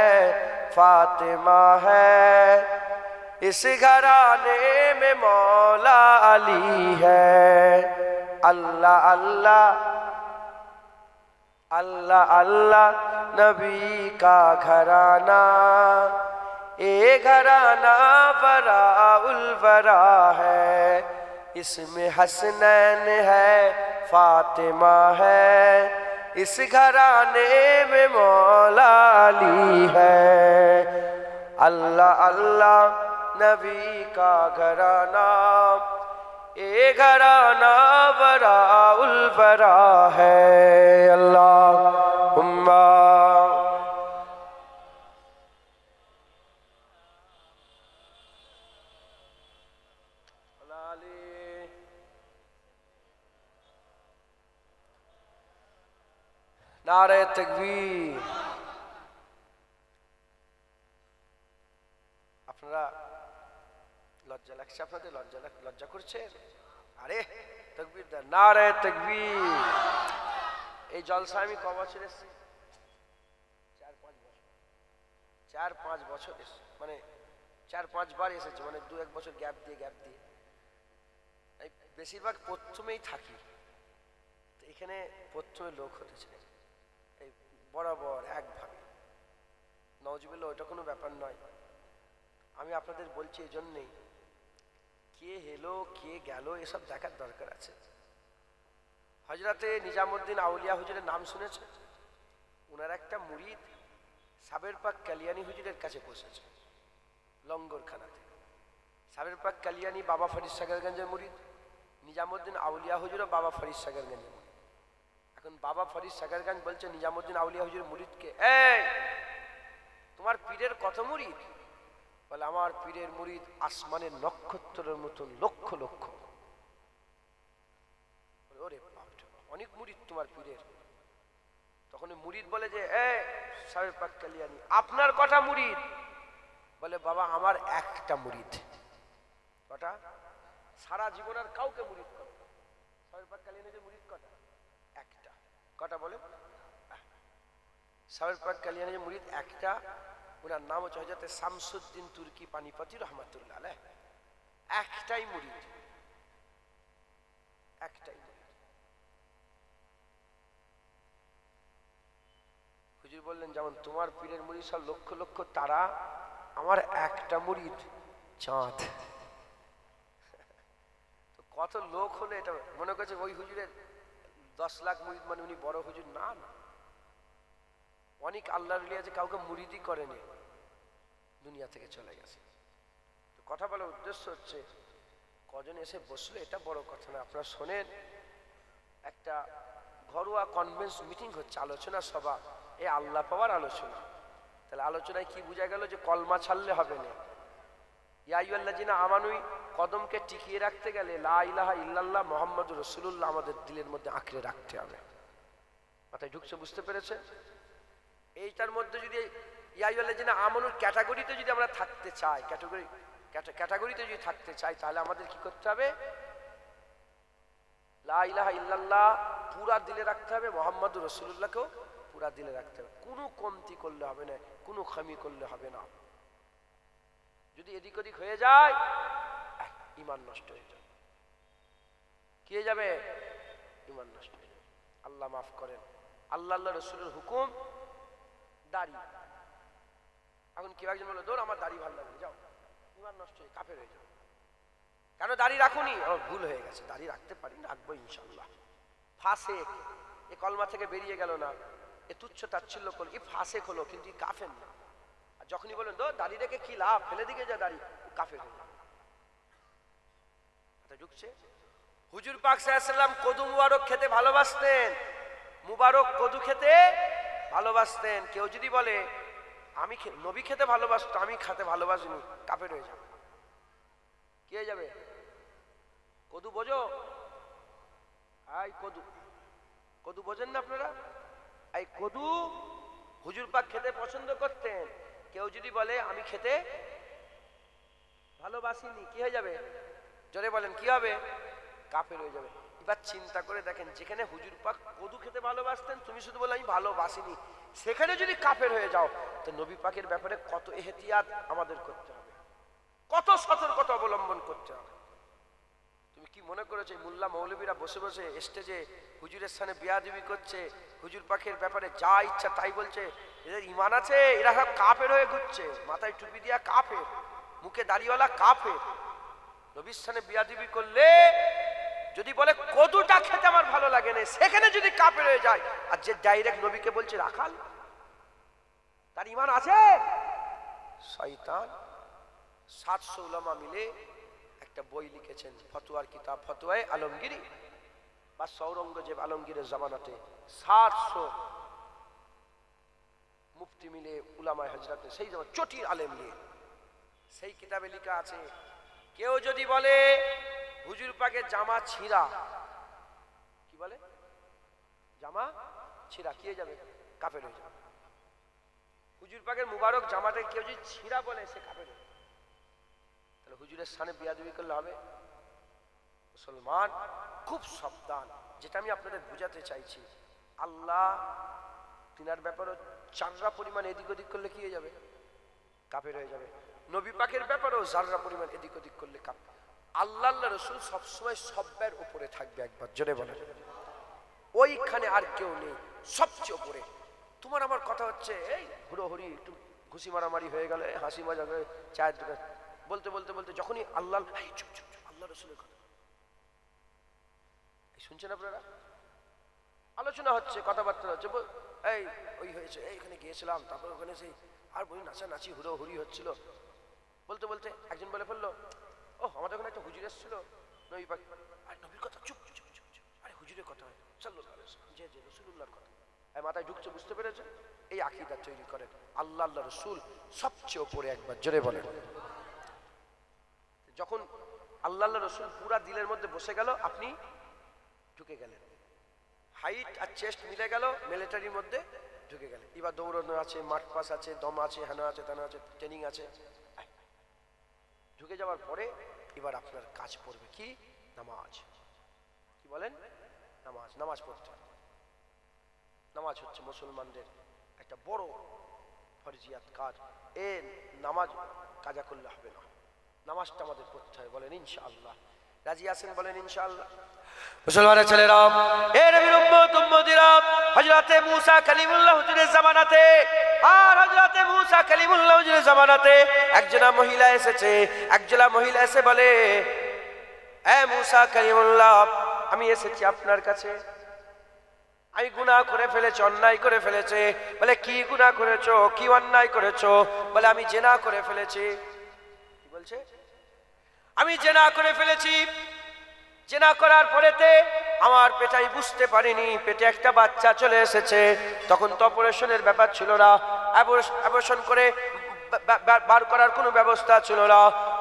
फातिमा है। इस घराने में मौला अली है। अल्लाह अल्लाह अल्लाह अल्लाह नबी का घराना, ए घराना बरा उल बरा है। इसमें हसनैन है फातिमा है, इस घराने में मौला अली है। अल्लाह अल्लाह नबी का घराना, ए घराना बरा उल बरा है। अल्लाहुम्मा नारे तकबीर। আপনারা লজ্জা লাগছে? আপনাদের লজ্জা করছে? আরে তাকবীর দেন, নারে তাকবীর। এই জলসা আমি ক বছর এসেছি? 4-5 বছর এসেছি, মানে 4-5 বার এসেছি, মানে 2-1 বছর গ্যাপ দিয়ে এই বেশিরভাগ প্রথমেই থাকি। তো এখানে প্রথমে লোক হতেছে এই বরাবর একভাবে, নওয়াজুবিল্লাহ, ওইটা কোনো ব্যাপার নয়। আমি আপনাদের বলছি এই জন্যেই, কে এলো কে গেল এসব দেখার দরকার আছে। হযরতে নিজামুদ্দিন আউলিয়া হুজুরের নাম শুনেছে? ওনার একটা মুরিদ সাবের পাক কালিয়ানি হুজুরের কাছে বসেছে লঙ্গরখানাতে। সাবের পাক কালিয়ানি বাবা ফরিদ সাগরগঞ্জের মুরিদ, নিজামুদ্দিন আউলিয়া হুজুরও বাবা ফরিদ সাগরগঞ্জের মুরিদ। এখন বাবা ফরিদ সাগরগঞ্জ বলছে নিজামুদ্দিন আউলিয়া হুজুরের মুরিদকে, এই তোমার পীরের কত মুরিদ? বলে, আমার পীরের মুরিদ আসমানের নক্ষত্রের মতন লক্ষ লক্ষ। ওরে বাপরে, অনেক মুরিদ তোমার পীরের। তখন মুরিদ বলে যে, সাহেব পাক কালিয়ানি, আপনার কটা মুরিদ? বলে, বাবা আমার একটা মুরিদ। কটা? সারা জীবন আর কাউকে মুরিদ করে। সাহেব পাক কালিয়ানি যে মুরিদ কটা? একটা। কটা বলে? সাহেব পাক কালিয়ানি যে মুরিদ একটা। ওনার নাম হচ্ছে হযরত শামসুদ্দিন তুর্কি পানিপতি রহমাতুল্লাহ আলাইহ। একটাই মুরিদ, একটাই মুরিদ। হুজুর বললেন, যেমন তোমার পীরের মুরিদ সব লক্ষ লক্ষ তারা, আমার একটা মুরিদ চাঁদ। তো কত লোক হলে এটা মনে করছে ওই হুজুরের 10 লাখ মুরিদ মানে উনি বড় হুজুর। না না, অনেক আল্লাহর ওলি আছে কাউকে মুরিদই করেনি, দুনিয়া থেকে চলে গেছে। তো কথা বলার উদ্দেশ্য হচ্ছে, কজন এসে বসলো এটা বড় কথা না। আপনারা শোনেন, একটা ঘরোয়া কনভেন্স মিটিং হচ্ছে, আলোচনা সভা, এই আল্লাহ পাওয়ার আলোচনা। তাহলে আলোচনায় কি বোঝা গেল? যে কলমা ছাড়লে হবে না। ইয়া আইয়ুহাল্লাযিনা আমানুই কদমকে টিকিয়ে রাখতে গেলে লা ইলাহা ইল্লাল্লাহ মুহাম্মাদুর রাসূলুল্লাহ আমাদের দিলের মধ্যে আঁকড়ে রাখতে হবে। মাথায় ঢুকছে? বুঝতে পেরেছে? এইটার মধ্যে যদি ইয়া আইয়ুহাল্লাযিনা আমানুর ক্যাটাগরিতে যদি আমরা থাকতে চাই, ক্যাটাগরিতে যদি থাকতে চাই, তাহলে আমাদের কি করতে হবে? লা ইলাহা ইল্লাল্লাহ পুরা দিলে রাখতে হবে, মুহাম্মাদুর রাসূলুল্লাহকেও পুরা দিলে রাখতে হবে। কোনো কমতি করলে হবে না, কোনো খামি করলে হবে না। যদি এদিক ওদিক হয়ে যায় ঈমান নষ্ট হয়ে যাবে। কি হয়ে যাবে? ঈমান নষ্ট হয়ে যাবে। আল্লাহ মাফ করেন। আল্লাহ রাসূলের হুকুম দাড়ি। এখন কেউ একজন বলে দৌড় আমার দাড়ি ভালো লাগে, যাও, ঈমান নষ্ট হয়ে কাফের হয়ে যাবে। কেন দাড়ি রাখুনি? আমার ভুল হয়ে গেছে, দাড়ি রাখতে পারি, রাখবো ইনশাল্লাহ। ফাসেক, এ কলমা থেকে বেরিয়ে গেল না, এ তুচ্ছ তাচ্ছিল্য করল, এ ফাসেক হলো, কিন্তু কাফের না। আর যখনই বলেন দো দাড়ি রেখে কি লাভ, ফেলে দিকে যা দাড়ি, কাফের হয়ে যাবে। ঢুকছে। হুজুর পাক সাল্লাল্লাহু আলাইহি ওয়াসাল্লাম কদু মুবারক খেতে ভালোবাসতেন, মুবারক কদু খেতে ভালোবাসতেন। কেউ যদি বলে আমি নবী খেতে ভালোবাসতো, আমি খেতে ভালোবাসিনি, কাফের হয়ে যাবে। কি হয়ে যাবে? কদু বোঝো? এই কদু, কদু বোঝেন না আপনারা? এই কদু হুজুর পাক খেতে পছন্দ করতেন। কেউ যদি বলে আমি খেতে ভালোবাসিনি, কি হয়ে যাবে? জোরে বলেন, কি হবে? কাফের হয়ে যাবে। এবার চিন্তা করে দেখেন, যেখানে হুজুর পাক কদু খেতে ভালোবাসতেন, তুমি শুধু বলে আমি ভালোবাসিনি, সেখানে যদি কাফের হয়ে যাও, তো নবী পাকের ব্যাপারে কত এহতিয়াত আমাদের করতে হবে, কত সতর্কতা অবলম্বন করতে হবে। তুমি কি মনে করেছো মোল্লা মৌলবীরা বসে বসে স্টেজে হুজুরের সামনে বিয়াদবি করছে, হুজুর পাকের ব্যাপারে যা ইচ্ছা তাই বলছে, এদের ঈমান আছে? এরা সব কাফের হয়ে ঘুরছে, মাথায় টুপি দিয়া কাফের, মুখে দাড়িওয়ালা কাফের। নবীর সামনে বিয়াদবি করলে যদি বলে কদুটা খেতে আমার ভালো লাগে না, সেখানে যদি কাফের হয়ে যায়, আর যে ডাইরেক্ট নবীকে বলছে রাখাল, তার ঈমান আছে? শয়তান। 700 উলামা মিলে একটা বই লিখেছেন, ফতোয়ার কিতাব, ফতোয়ায়ে আলমগীরি, বা সৌরঙ্গজেব আলমগীরের জামানাতে 700 মুফতি মিলে, উলামায়ে হযরতে, সেই জামানা চটির আলেম নিয়ে সেই কিতাবে লেখা আছে, কেউ যদি বলে হুজুর পাকের জামা ছিঁড়া, কি বলে? জামা ছিঁড়া, কি হয়ে যাবে? কাফের হয়ে যাবে। হুজুর পাকের মুবারক জামাটা কেউ যদি ছিঁড়া বলে, সে কাফের হয়ে যাবে। তাহলে হুজুরের সামনে বিয়াদবি করলে হবে? মুসলমান খুব সাবধান। যেটা আমি আপনাদের বুঝাতে চাইছি, আল্লাহ তিনার ব্যাপারে চাররা পরিমাণ এদিক ওদিক করলে কি হয়ে যাবে? কাফের হয়ে যাবে। নবী পাকের ব্যাপারেও জাররা পরিমাণ এদিক ওদিক করলে কাফের। আল্লাহ রাসূল সবসময় সব্বের উপরে থাকবে। একবার জোরে বলেন, ওইখানে আর কেউ নেই, সবচেয়ে উপরে। তোমার আমার কথা হচ্ছে এই হুড়োহুড়ি, একটু ঘুষি মারামারি হয়ে গেলে, হাসি মজা করে চায়ের দোকান বলতে বলতে বলতে যখনই আল্লাহ, চুপ চুপ চুপ, আল্লাহ রাসূলের কথা শুনছেন আপনারা? আলোচনা হচ্ছে, কথাবার্তা হচ্ছে, এই ওই হয়েছে, এইখানে গিয়েছিলাম, তারপর ওখানে সেই আর বই নাচানাচি হুড়োহুড়ি হচ্ছিল। বলতে বলতে একজন বলে ফেললো, ও আমাদের ওখানে একটা হুজুর এসেছিল, নবী পাক, আর নবীর কথা, চুপ চুপ চুপ চুপ, আরে হুজুরের কথা হয়, সাল্লাল্লাহু আলাইহি ওয়াসাল্লাম, যে যে রাসূলুল্লাহর কথা, এই মাথায় ঢুকছে, বুঝতে পেরেছে? এই আকীদা তৈরি করেন। আল্লাহ রাসূল সবচেয়ে উপরে। একবার জোরে বলেন। যখন আল্লাহ রাসূল পুরা দিলের মধ্যে বসে গেল, আপনি ঢুকে গেলেন, হাইট আর চেস্ট মিলে গেল, মিলিটারির মধ্যে ঢুকে গেলেন। এবার দৌড়ানো আছে, মাঠ পাস আছে, দম আছে, হানা আছে, তানা আছে, ট্রেনিং আছে। ঢুকে যাওয়ার পরে এবার আপনার কাজ পড়বে কি? নামাজ। কি বলেন? নামাজ। নামাজ পড়তে হবে। নামাজ হচ্ছে মুসলমানদের একটা বড় ফরজিয়াত কাজ। এ নামাজ কাজা করলে হবে না, নামাজটা আমাদের পড়তে হয়। বলেন ইনশাআল্লাহ। রাজি আছেন? বলেন ইনশাআল্লাহ। মুসলমানের ছেলেরা, এ নবীর উম্মত উম্মতিরা, হযরতে মুসা কালিমুল্লাহ হুজুরের জামানাতে আর হযরতে মুসা কালিমুল্লাহ হুজুরের জামানাতে একজনা মহিলা এসেছে। একজনা মহিলা এসে বলে, এ মুসা কালিমুল্লাহ, আমি এসেছি আপনার কাছে, আমি গুনাহ করে ফেলেছি, অন্যায় করে ফেলেছি। বলে কি গুনাহ করেছো, কি অন্যায় করেছো? বলে আমি জিনা করে ফেলেছি। কি বলছে? আমি জিনা করে ফেলেছি। জিনা করার পরেতে আমার পেটে, আমি বুঝতে পারিনি পেটে একটা বাচ্চা চলে এসেছে। তখন তো অপারেশনের ব্যাপার ছিল না, অপারেশন করে বার করার কোনো ব্যবস্থা ছিল না।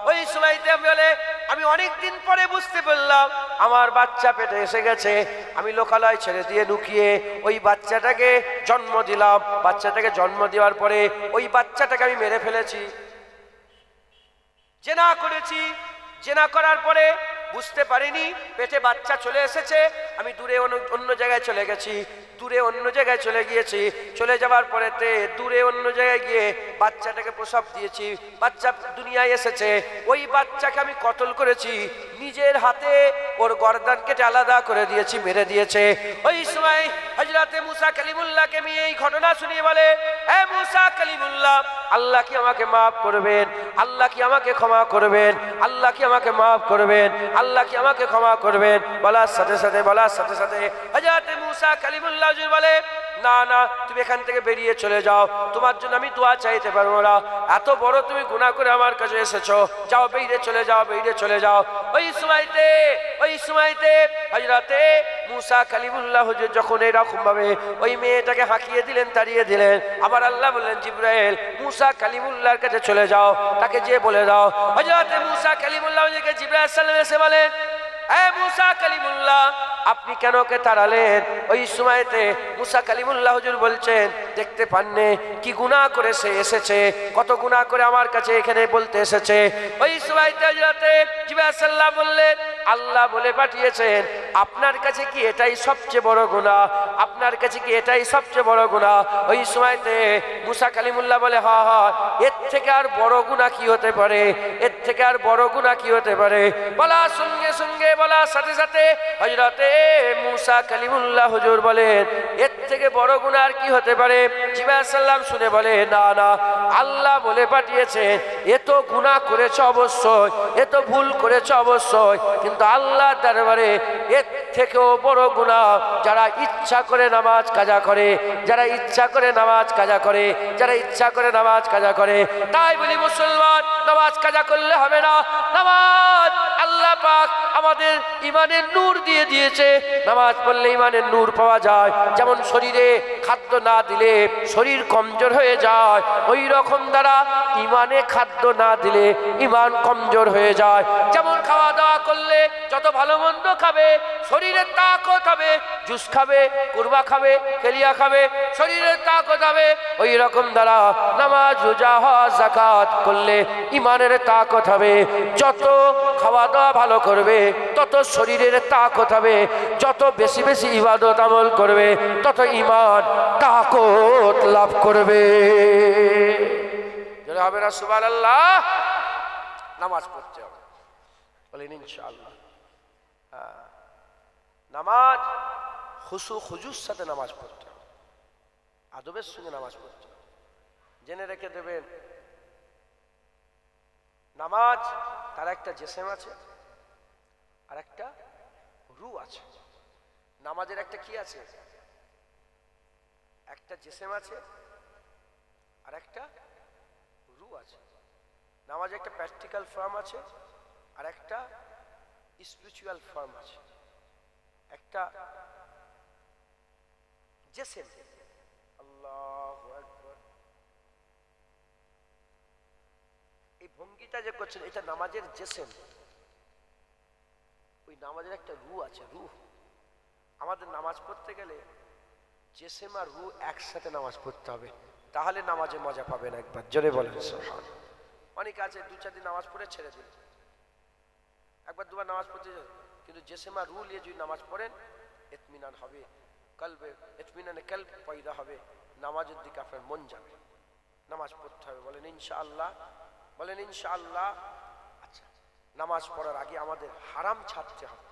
ওই সময়তে বলে আমি অনেক দিন পরে বুঝতে পারলাম আমার বাচ্চা পেটে এসে গেছে। আমি লোকালয় ছেড়ে দিয়ে লুকিয়ে ওই বাচ্চাটাকে জন্ম দিলাম। বাচ্চাটাকে জন্ম দেওয়ার পরে ওই বাচ্চাটাকে আমি মেরে ফেলেছি, জেনা করেছি। জেনা করার পরে বুঝতে পারিনি পেটে বাচ্চা চলে এসেছে। আমি দূরে অন্য জায়গায় চলে গেছি, দূরে অন্য জায়গায় চলে গিয়েছি। চলে যাওয়ার পরেতে দূরে অন্য জায়গায় গিয়ে বাচ্চাটাকে প্রসব দিয়েছি। বাচ্চা দুনিয়ায় এসেছে, ওই বাচ্চাকে আমি কতল করেছি, নিজের হাতে ওর গর্দান কেটে আলাদা করে দিয়েছি, মেরে দিয়েছে। ওই সময় হযরতে মুসা কালিমুল্লাহকে আমি এই ঘটনা শুনিয়ে বলে, এ মুসা কালিমুল্লাহ, আল্লাহ কি আমাকে মাফ করবেন? আল্লাহ কি আমাকে ক্ষমা করবেন? আল্লাহ কি আমাকে মাফ করবেন? আল্লাহ কি আমাকে ক্ষমা করবেন? বলার সাথে সাথে হযরতে মুসা কালিমুল্লাহ হুজুর বলে, না না, তুমি এখান থেকে বেরিয়ে চলে যাও, তোমার জন্য আমি দোয়া চাইতে পারবো না। এত বড় তুমি গুনাহ করে আমার কাছে এসেছো, যাও বেরিয়ে চলে যাও, বেরিয়ে চলে যাও। ওই সময়তে হযরতে মুসা কালিমুল্লাহ হুজুর যখন এরকম ভাবে ওই মেয়েটাকে হাঁকিয়ে দিলেন, তাড়িয়ে দিলেন, আবার আল্লাহ বললেন, জিবরাইল মুসা কালিমুল্লাহর কাছে চলে যাও, তাকে যে বলে দাও। হযরতে মুসা কালিমুল্লাহ হুজুরকে জিবরাইল সাল্লাল্লাহু আলাইহি ওয়াসাল্লাম এসে বলেন, এ মুসা কালিমুল্লাহ, আপনি কেন ওকে তাড়ালেন? ওই সময়তে মুসা কালিমুল্লাহ হুজুর বলছেন, দেখতে পাননে কি গুনাহ করে সে এসেছে, কত গুনাহ করে আমার কাছে এখানে বলতে এসেছে। ওই সময়তে হযরতে জিবরাইল সাল্লাল্লাহু আলাইহি ওয়াসাল্লাম বললেন, আল্লাহ বলে পাঠিয়েছেন, আপনার কাছে কি এটাই সবচেয়ে বড় গুনাহ? আপনার কাছে কি এটাই সবচেয়ে বড় গুনাহ? ওই সময়তে মুসা কালিমুল্লাহ বলে, হ্যাঁ হ্যাঁ, এর থেকে আর বড় গুনাহ কি হতে পারে? এর থেকে আর বড় গুনাহ কি হতে পারে? বলার সঙ্গে সঙ্গে, বলার সাথে সাথে হযরতে মুসা কালিমুল্লাহ হুজুর বলেন, এর থেকে বড় গুনাহ আর কি হতে পারে? জিবরাইল সাল্লাম শুনে বলে, না না, আল্লাহ বলে পাঠিয়েছেন, এ তো গুনাহ করেছে অবশ্যই, এ তো ভুল করেছে অবশ্যই, কিন্তু আল্লাহর দরবারে এর থেকেও বড় গুনাহ যারা ইচ্ছা করে নামাজ কাজা করে, যারা ইচ্ছা করে নামাজ কাজা করে, যারা ইচ্ছা করে নামাজ কাজা করে। তাই বলি মুসলমান, নামাজ কাজা করলে হবে না। নামাজ আল্লাহ পাক আমাদের ইমানের নূর দিয়ে দিয়েছে। নামাজ পড়লে ইমানের নূর পাওয়া যায়। যেমন শরীরে খাদ্য না দিলে শরীর কমজোর হয়ে যায়, ওই রকম দ্বারা ইমানে খাদ্য না দিলে ইমান কমজোর হয়ে যায়। যেমন খাওয়া দাওয়া করলে যত ভালো মন্দ খাবে শরীরের তাকত হবে, জুস খাবে, কুরবা খাবে, কেলিয়া খাবে, শরীরের তাকত হবে। ওই রকম দ্বারা নামাজ, রোজা, হজ, যাকাত করলে ইমানের তাকত হবে। যত খাওয়া দাওয়া ভালো করবে তত শরীরের তাকত হবে, যত বেশি বেশি ইবাদত আমল করবে তত ইমান তাকত লাভ করবে। যারা হবে না সুবহানাল্লাহ, নামাজ পড়তে হবে, বলেন ইনশাআল্লাহ। নামাজ খুশু খুজুর সাথে নামাজ পড়তে হবে, আদবের সঙ্গে নামাজ পড়তে হবে। জেনে রেখে দেবেন, নামাজ তার একটা জিসম আছে আর একটা রূহ আছে। নামাজের একটা কি আছে? একটা জিসম আছে আর একটা রূহ আছে। নামাজের একটা প্র্যাকটিক্যাল ফর্ম আছে আর একটা স্পিরিচুয়াল ফর্ম আছে। একটা জিসম, আল্লাহু আকবার, এই ভঙ্গিটা যে করছেন এটা নামাজের জিসম। ওই নামাজের একটা রূহ আছে, রূহ। আমাদের নামাজ পড়তে গেলে জিসম আর রূহ একসাথে নামাজ পড়তে হবে, তাহলে নামাজে মজা পাবেন। একবার জোরে বলেন সুবহানাল্লাহ। অনেকে আছে 2-4 দিন নামাজ পড়ে ছেড়ে দিন, একবার দুবার নামাজ পড়তে, কিন্তু জিসম আর রূহ নিয়ে যদি নামাজ পড়েন ইতমিনান হবে, কলবে ইতমিনানে কলব পয়দা হবে, নামাজের দিকে আপনার মন যাবে। নামাজ পড়তে হবে, বলেন ইনশাআল্লাহ, বলেন ইনশাআল্লাহ। আচ্ছা, নামাজ পড়ার আগে আমাদের হারাম ছাড়তে হবে।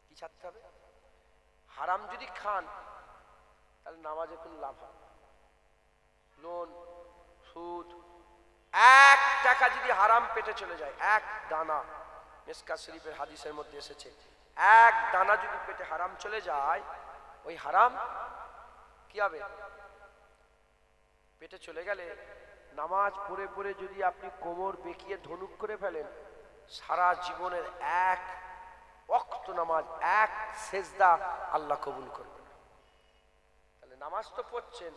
কি ছাড়তে হবে? হারাম যদি খান তাহলে নামাজে কোনো লাভ হবে না। লোন, সুদ, 1 টাকা যদি হারাম পেটে চলে যায়, 1 দানা, মিসকাত শরীফের হাদিসের মধ্যে এসেছে, 1 দানা যদি পেটে হারাম চলে যায়, ওই হারাম কি হবে? পেটে চলে গেলে নামাজ পড়ে পড়ে যদি আপনি কোমর বেঁকিয়ে ধনুক করে ফেলেন, সারা জীবনের 1 ওয়াক্ত নামাজ, 1 সেজদা আল্লাহ কবুল করবে না। তাহলে নামাজ তো পড়ছেন,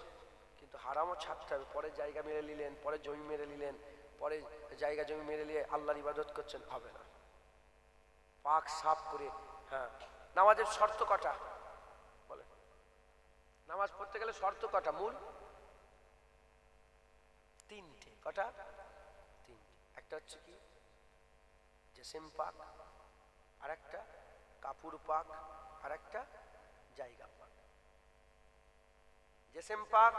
কিন্তু হারামও ছাড়তে হবে। পরে জায়গা মেরে নিলেন, পরে জমি মেরে নিলেন, পরে জায়গা জমি মেরে নিয়ে আল্লাহর ইবাদত করছেন, হবে না। পাক সাফ করে। হ্যাঁ, নামাজের শর্ত কটা বলে? নামাজ পড়তে গেলে শর্ত কটা? মূল তিনটে। কটা? তিনটে। একটা হচ্ছে কি জিসম পাক, আর একটা কাপড় পাক, আর একটা জায়গা পাক। জিসম পাক,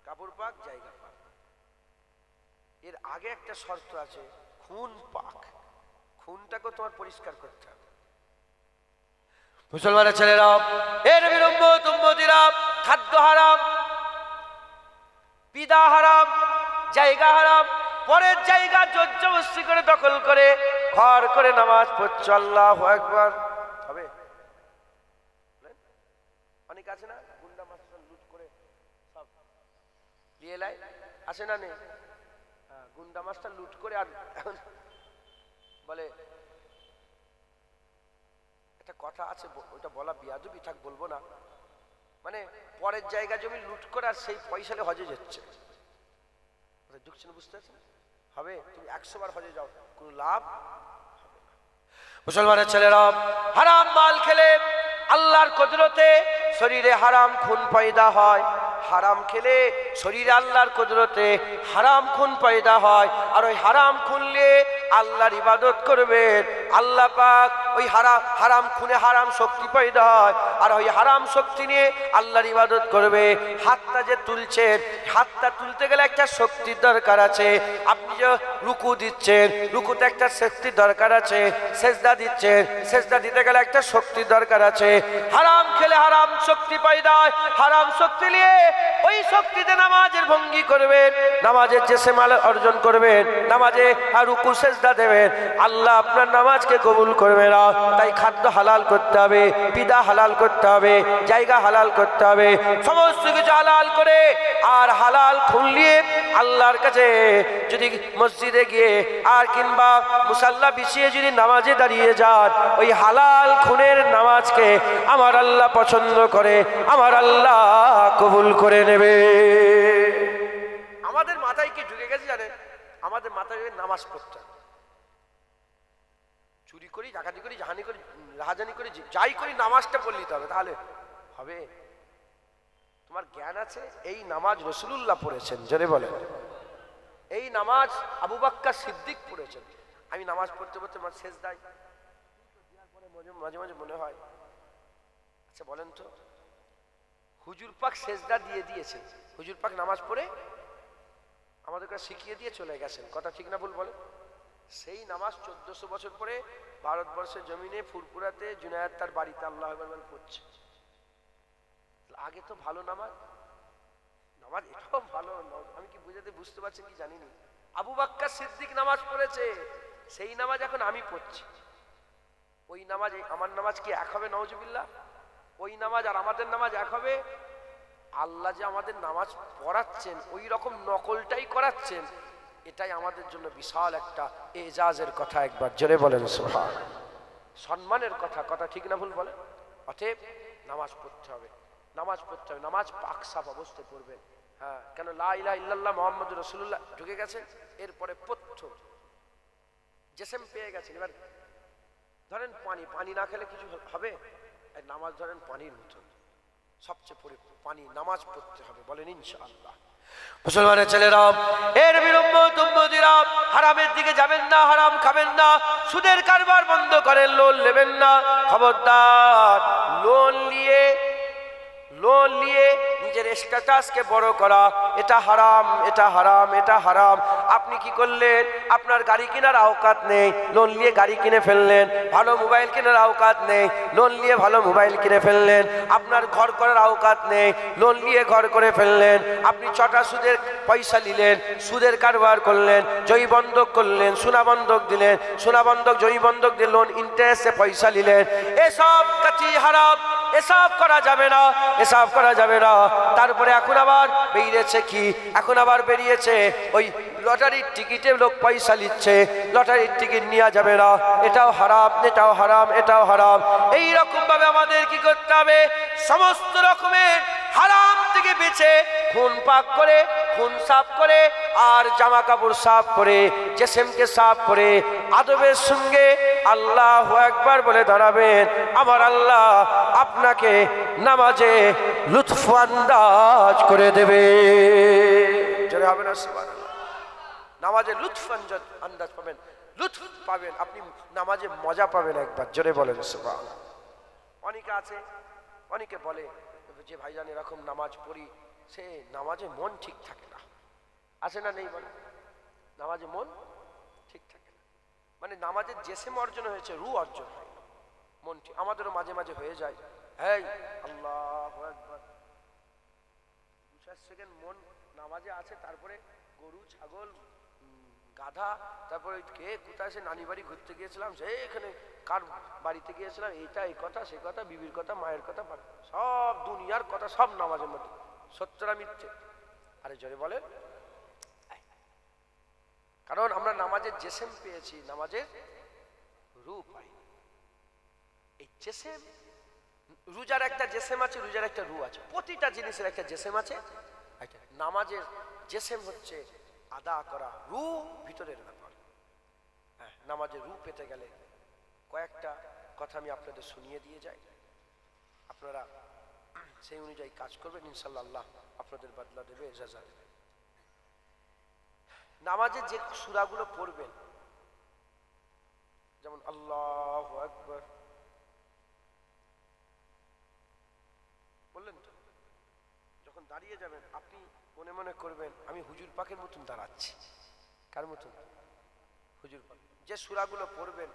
কাপড় পাক, জায়গা পাক। এর আগে একটা শর্ত আছে, খুন পাক। খুনটাকে তোমার পরিষ্কার করতে হবে। মুসলমানের ছেলেরা, এর বিলম্ব উম্মতিরা, খাদ্য হারাম, পিদা হারাম, জায়গা হারাম, পরের জায়গা জবরদস্তি করে দখল করে ঘর করে নামাজ পড়ছে। আল্লাহু আকবার। হবে? অনেক আছে না গুন্ডা মাস্টার লুট করে সব নিয়ে লাই, আসে না নেই? গুন্ডা মাস্টার লুট করে আর বলে একটা কথা আছে, ওটা বলা বিয়াদবি, থাক বলবো না। মানে পরের জায়গা জমি লুট করে আর সেই পয়সালে হজে যাচ্ছে। ঢুকছে না? বুঝতে পারছেন? হবে? তুমি 100 বার হজে যাও, কোনো লাভ হবে না। মুসলমানের ছেলেরা, হারাম মাল খেলে আল্লাহর কুদরতে শরীরে হারাম খুন পয়দা হয়। হারাম খেলে শরীরে আল্লাহর কুদরতে হারাম খুন পয়দা হয়। আর ওই হারাম খুনলে আল্লাহর ইবাদত করবেন, আল্লাহ পাক ওই হারাম খুনে হারাম শক্তি পয়দা হয়। আর ওই হারাম শক্তি নিয়ে আল্লাহর ইবাদত করবে। হাতটা যে তুলছেন, হাতটা তুলতে গেলে একটা শক্তির দরকার আছে। আপনি যে রুকু দিচ্ছেন, রুকুতে একটা শক্তির দরকার আছে। সেজদা দিচ্ছেন, সেজদা দিতে গেলে একটা শক্তির দরকার আছে। হারাম খেলে হারাম শক্তি পয়দা হয়। হারাম শক্তি নিয়ে ওই শক্তিতে নামাজের ভঙ্গি করবেন, নামাজের জিসম অর্জন করবেন, নামাজে রুকু সেজদা দেবেন, আল্লাহ আপনার নামাজকে কবুল করবে না। তাই খাদ্য হালাল করতে হবে, পিদা হালাল করতে হবে, জায়গা হালাল করতে হবে, সমস্ত কিছু হালাল করে। আর হালাল খুনলিয়ে আল্লাহর কাছে যদি মসজিদে গিয়ে আর কিংবা মুসাল্লা বিছিয়ে যদি নামাজে দাঁড়িয়ে যান, ওই হালাল খুনের নামাজকে আমার আল্লাহ পছন্দ করে, আমার আল্লাহ কবুল করে নেবে। আমাদের মাথায় কি ঢুকে গেছে জানেন? আমাদের মাথায় নামাজ পড়তে হবে। চুরি করি, ডাকাতি করি, জাহানি করি, রাহাজানি করি, যাই করি, নামাজটা পড়ে নিতে হবে। তাহলে হবে? তোমার জ্ঞান আছে? এই নামাজ রাসূলুল্লাহ পড়েছেন, জোরে বলে। এই নামাজ আবু বকর সিদ্দিক পড়েছেন। আমি নামাজ পড়তে পড়তে আমার সেজদায় মাঝে মাঝে মনে হয়, আচ্ছা বলেন তো, হুজুর পাক সেজদা দিয়ে দিয়েছেন, হুজুর পাক নামাজ পড়ে আমাদেরকে শিখিয়ে দিয়ে চলে গেছেন, কথা ঠিক না ভুল বলে? সেই নামাজ 1400 বছর পরে ভারতবর্ষের জমিনে ফুরপুরাতে জুনায়েদ তার বাড়িতে আল্লাহু আকবার পড়ছে। আগে তো ভালো নামাজ, নামাজ এটাও ভালো। আমি কি বুঝতে পারছেন কি জানি না। আবু বকর সিদ্দিক নামাজ পড়েছে, সেই নামাজ এখন আমি পড়ছি। ওই নামাজ আমার নামাজ কি এক হবে? নাউজুবিল্লাহ। ওই নামাজ আর আমাদের নামাজ এক হবে? আল্লাহ যে আমাদের নামাজ পড়াচ্ছেন ওই রকম নকলটাই করাচ্ছেন, এটাই আমাদের জন্য বিশাল একটা এজাজের কথা। একবার জোরে বলেন সুবহানাল্লাহ। সম্মানের কথা, কথা ঠিক না ভুল বলেন? অতএব নামাজ পড়তে হবে, নামাজ পড়তে হবে, নামাজ পাক সাফ অবস্থায় পড়বেন। হ্যাঁ, কেন লা ইলাহা ইল্লাল্লাহ মুহাম্মাদুর রাসূলুল্লাহ ঢুকে গেছে, এরপরে প্রথম জিসম পেয়ে গেছেন। এবার ধরেন পানি না খেলে কিছু হবে? নামাজ ধরেন পানির মতন, সবচেয়ে পরে পানি, নামাজ পড়তে হবে, বলেন ইনশাআল্লাহ। মুসলমানের ছেলেরা, এর বিলম্ব উম্মতিরা, হারামের দিকে যাবেন না, হারাম খাবেন না, সুদের কারবার বন্ধ করেন, লোন নেবেন না, খবরদার। লোন নিয়ে নিজের স্ট্যাটাসকে বড় করা, এটা হারাম, এটা হারাম, এটা হারাম। আপনি কি করলেন? আপনার গাড়ি কেনার আওকাত নেই, লোন নিয়ে গাড়ি কিনে ফেললেন। ভালো মোবাইল কেনার আওকাত নেই, লোন নিয়ে ভালো মোবাইল কিনে ফেললেন। আপনার ঘর করার আওকাত নেই, লোন নিয়ে ঘর করে ফেললেন। আপনি 6টা সুদের পয়সা নিলেন, সুদের কারবার করলেন, জয়ী বন্ধক করলেন, সোনা বন্ধক দিলেন, সোনা বন্ধক জয়ী বন্ধক দিয়ে লোন ইন্টারেস্টে পয়সা নিলেন। এসব কাজই হারাম, এসব করা যাবে না, এসব করা যাবে না। তারপরে এখন আবার বেরিয়েছে কি? এখন আবার বেরিয়েছে ওই লটারির টিকিটে লোক পয়সা নিচ্ছে, লটারির টিকিট নেওয়া যাবে না, এটাও হারাম, এটাও হারাম, এটাও হারাম। এই রকম ভাবে আমাদের কি করতে হবে? সমস্ত রকমের হারাম থেকে বেঁচে খুন পাক করে খুন সাফ করে আর জামা কাপড় সাফ করে জিসমকে সাফ করে আদবের সঙ্গে আল্লাহু আকবার বলে দাঁড়াবেন, আমার আল্লাহ আপনাকে নামাজে লুৎফ আন্দাজ করে দেবে। জোরে হবে না সুবহানাল্লাহ? নামাজে লুৎফ আন্দাজ পাবেন, লুৎফ পাবেন, আপনি নামাজে মজা পাবেন একবার। জোরে বলেন সুবহানাল্লাহ। অনেকে আছে, অনেকে বলে যে ভাইজান এরকম নামাজ পড়ি, সে নামাজে মন ঠিক থাকে না। আছে না নেই বলে? নামাজে মন ঠিক থাকে না, মানে নামাজের জেসেম অর্জন হয়েছে, রু অর্জন হয় না, মন ঠিক। আমাদেরও মাঝে মাঝে হয়ে যায়, এই আল্লাহু আকবার 2-4 সেকেন্ড মন নামাজে আছে, তারপরে গরু ছাগল গাধা, তারপরে কে কোথায়, সে নানি বাড়ি ঘুরতে গিয়েছিলাম, সেখানে কার বাড়িতে গিয়েছিলাম, এইটা এই কথা সে কথা, বিবির কথা, মায়ের কথা, সব দুনিয়ার কথা সব নামাজের মধ্যে। সত্যরা মিথ্যে? আরে জোরে বলেন। কারণ আমরা নামাজের জেসেম পেয়েছি, নামাজের রূপ পাই। এই জেসেম, রোজার একটা জেসেম আছে, রোজার একটা রূপ আছে, প্রতিটা জিনিসের একটা জেসেম আছে। নামাজের জেসেম হচ্ছে আদা করা, রু ভিতরের ব্যাপার। হ্যাঁ, নামাজের রূপ পেতে গেলে কয়েকটা কথা আমি আপনাদের শুনিয়ে দিয়ে যাই, আপনারা সেই অনুযায়ী কাজ করবেন, ইনশাআল্লাহ আল্লাহ আপনাদের বদলা দেবে, ইজাজা দেবে। নামাজে যে সূরাগুলো পড়বেন, যেমন আল্লাহু আকবার বললেন তো, যখন দাঁড়িয়ে যাবেন আপনি মনে মনে করবেন আমি হুজুর পাকের মতন দাঁড়াচ্ছি। কার মতন? হুজুর পাক। যে সূরাগুলো পড়বেন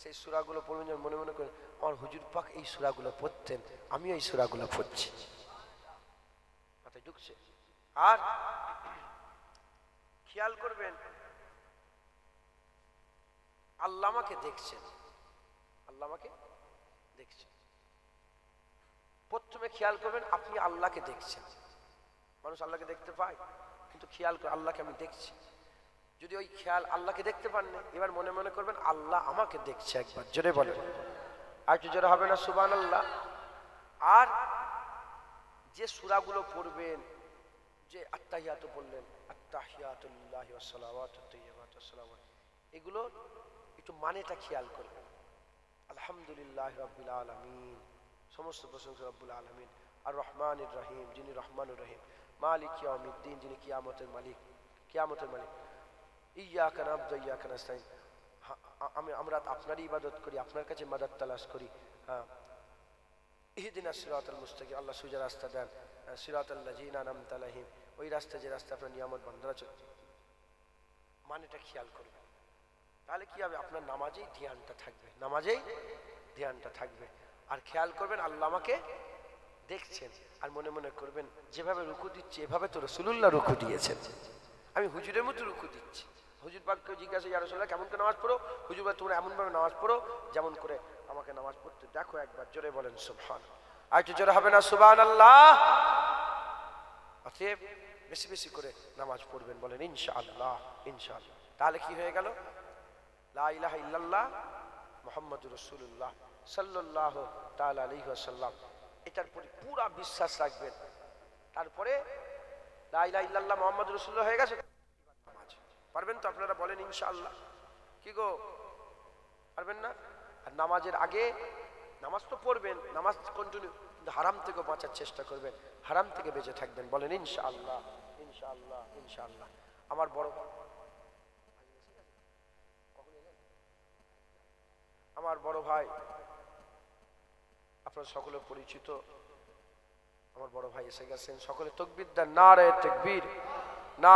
সেই সূরাগুলো পড়বেন, যেন মনে মনে করেন আমার হুজুর পাক এই সূরাগুলো পড়তেন, আমিও এই সূরাগুলো পড়ছি। মাথায় ঢুকছে? আর খেয়াল করবেন আল্লাহ আমাকে দেখছেন, আল্লাহ আমাকে দেখছেন। প্রথমে খেয়াল করবেন আপনি আল্লাহকে দেখছেন। মানুষ আল্লাহকে দেখতে পায়, কিন্তু খেয়াল করে আল্লাহকে আমি দেখছি। যদি ওই খেয়াল আল্লাহকে দেখতে পান না, এবার মনে মনে করবেন আল্লাহ আমাকে দেখছে। একবার জোরে বলেন, আর একটু জোরে হবে না সুবহানাল্লাহ? আর যে সূরাগুলো পড়বেন, যে আত্তাহিয়াতু বললেন, আত্তাহিয়াতু লিল্লাহি ওয়াস সালাওয়াতু তাইয়্যিবাতু ওয়াস সালামু, এগুলো একটু মানেটা খেয়াল করবেন। আলহামদুলিল্লাহি রাব্বিল আলামিন, সমস্ত প্রশংসা রব্বুল আলামিন। আর রহমানির রহিম, যিনি রহমানুর রহিম। মালিক ইয়াউমিদ্দিন, যিনি কিয়ামতের মালিক, কিয়ামতের মালিক। ইয়্যাকা না'বুদু ওয়া ইয়্যাকা নাস্তাইন, আমরা আপনারই ইবাদত করি, আপনার কাছে মাদদ তালাশ করি। হ্যাঁ, ইহদিনাস সিরাতাল মুস্তাকিম, আল্লাহ সোজা রাস্তা দেন। সিরাতাল লাযিনা আন'আমতা আলাইহিম, ওই রাস্তা যে রাস্তা আপনার নিয়ামত বান্দারা চলছে। মানেটা খেয়াল করবেন, তাহলে কি হবে? আপনার নামাজেই ধ্যানটা থাকবে, নামাজেই ধ্যানটা থাকবে। আর খেয়াল করবেন আল্লাহ আমাকে দেখছেন, আর মনে মনে করবেন যেভাবে রুকু দিচ্ছি এভাবে তো রাসূলুল্লাহ রুকু দিয়েছেন, আমি হুজুরের মতো রুকু দিচ্ছি। হুজুর পাককে জিজ্ঞাসা, ইয়া রাসূলুল্লাহ কেমন করে নামাজ পড়ো? হুজুর বলে তোমরা এমনভাবে নামাজ পড়ো যেমন করে আমাকে নামাজ পড়তে দেখো। একবার জোরে বলেন সুবহানাল্লাহ। আর একটু জোরে হবে না সুবহানাল্লাহ? অতএব বেশি বেশি করে নামাজ পড়বেন, বলেন ইনশাআল্লাহ, ইনশাআল্লাহ। তাহলে কি হয়ে গেল? লা ইলাহা ইল্লাল্লাহ মুহাম্মাদুর রাসূলুল্লাহ সাল্লাল্লাহু তাআলা আলাইহি ওয়াসাল্লাম, এটার প্রতি পুরা বিশ্বাস রাখবেন। তারপরে লা ইলাহা ইল্লাল্লাহ মুহাম্মাদুর রাসূলুল্লাহ হয়ে গেছে, নামাজ পারবেন তো আপনারা? বলেন ইনশাআল্লাহ। কি গো, পারবেন না? আর নামাজের আগে নামাজ তো পড়বেন, নামাজ কন্টিনিউ, হারাম থেকে বাঁচার চেষ্টা করবেন, হারাম থেকে বেঁচে থাকবেন, বলেন ইনশাআল্লাহ, ইনশাআল্লাহ, ইনশাআল্লাহ। আমার বড় ভাই, আপনারা সকলে পরিচিত, আমার বড় ভাই এসে গেছেন। সকলে তাকবীর দেন, নারে তাকবীর, নারে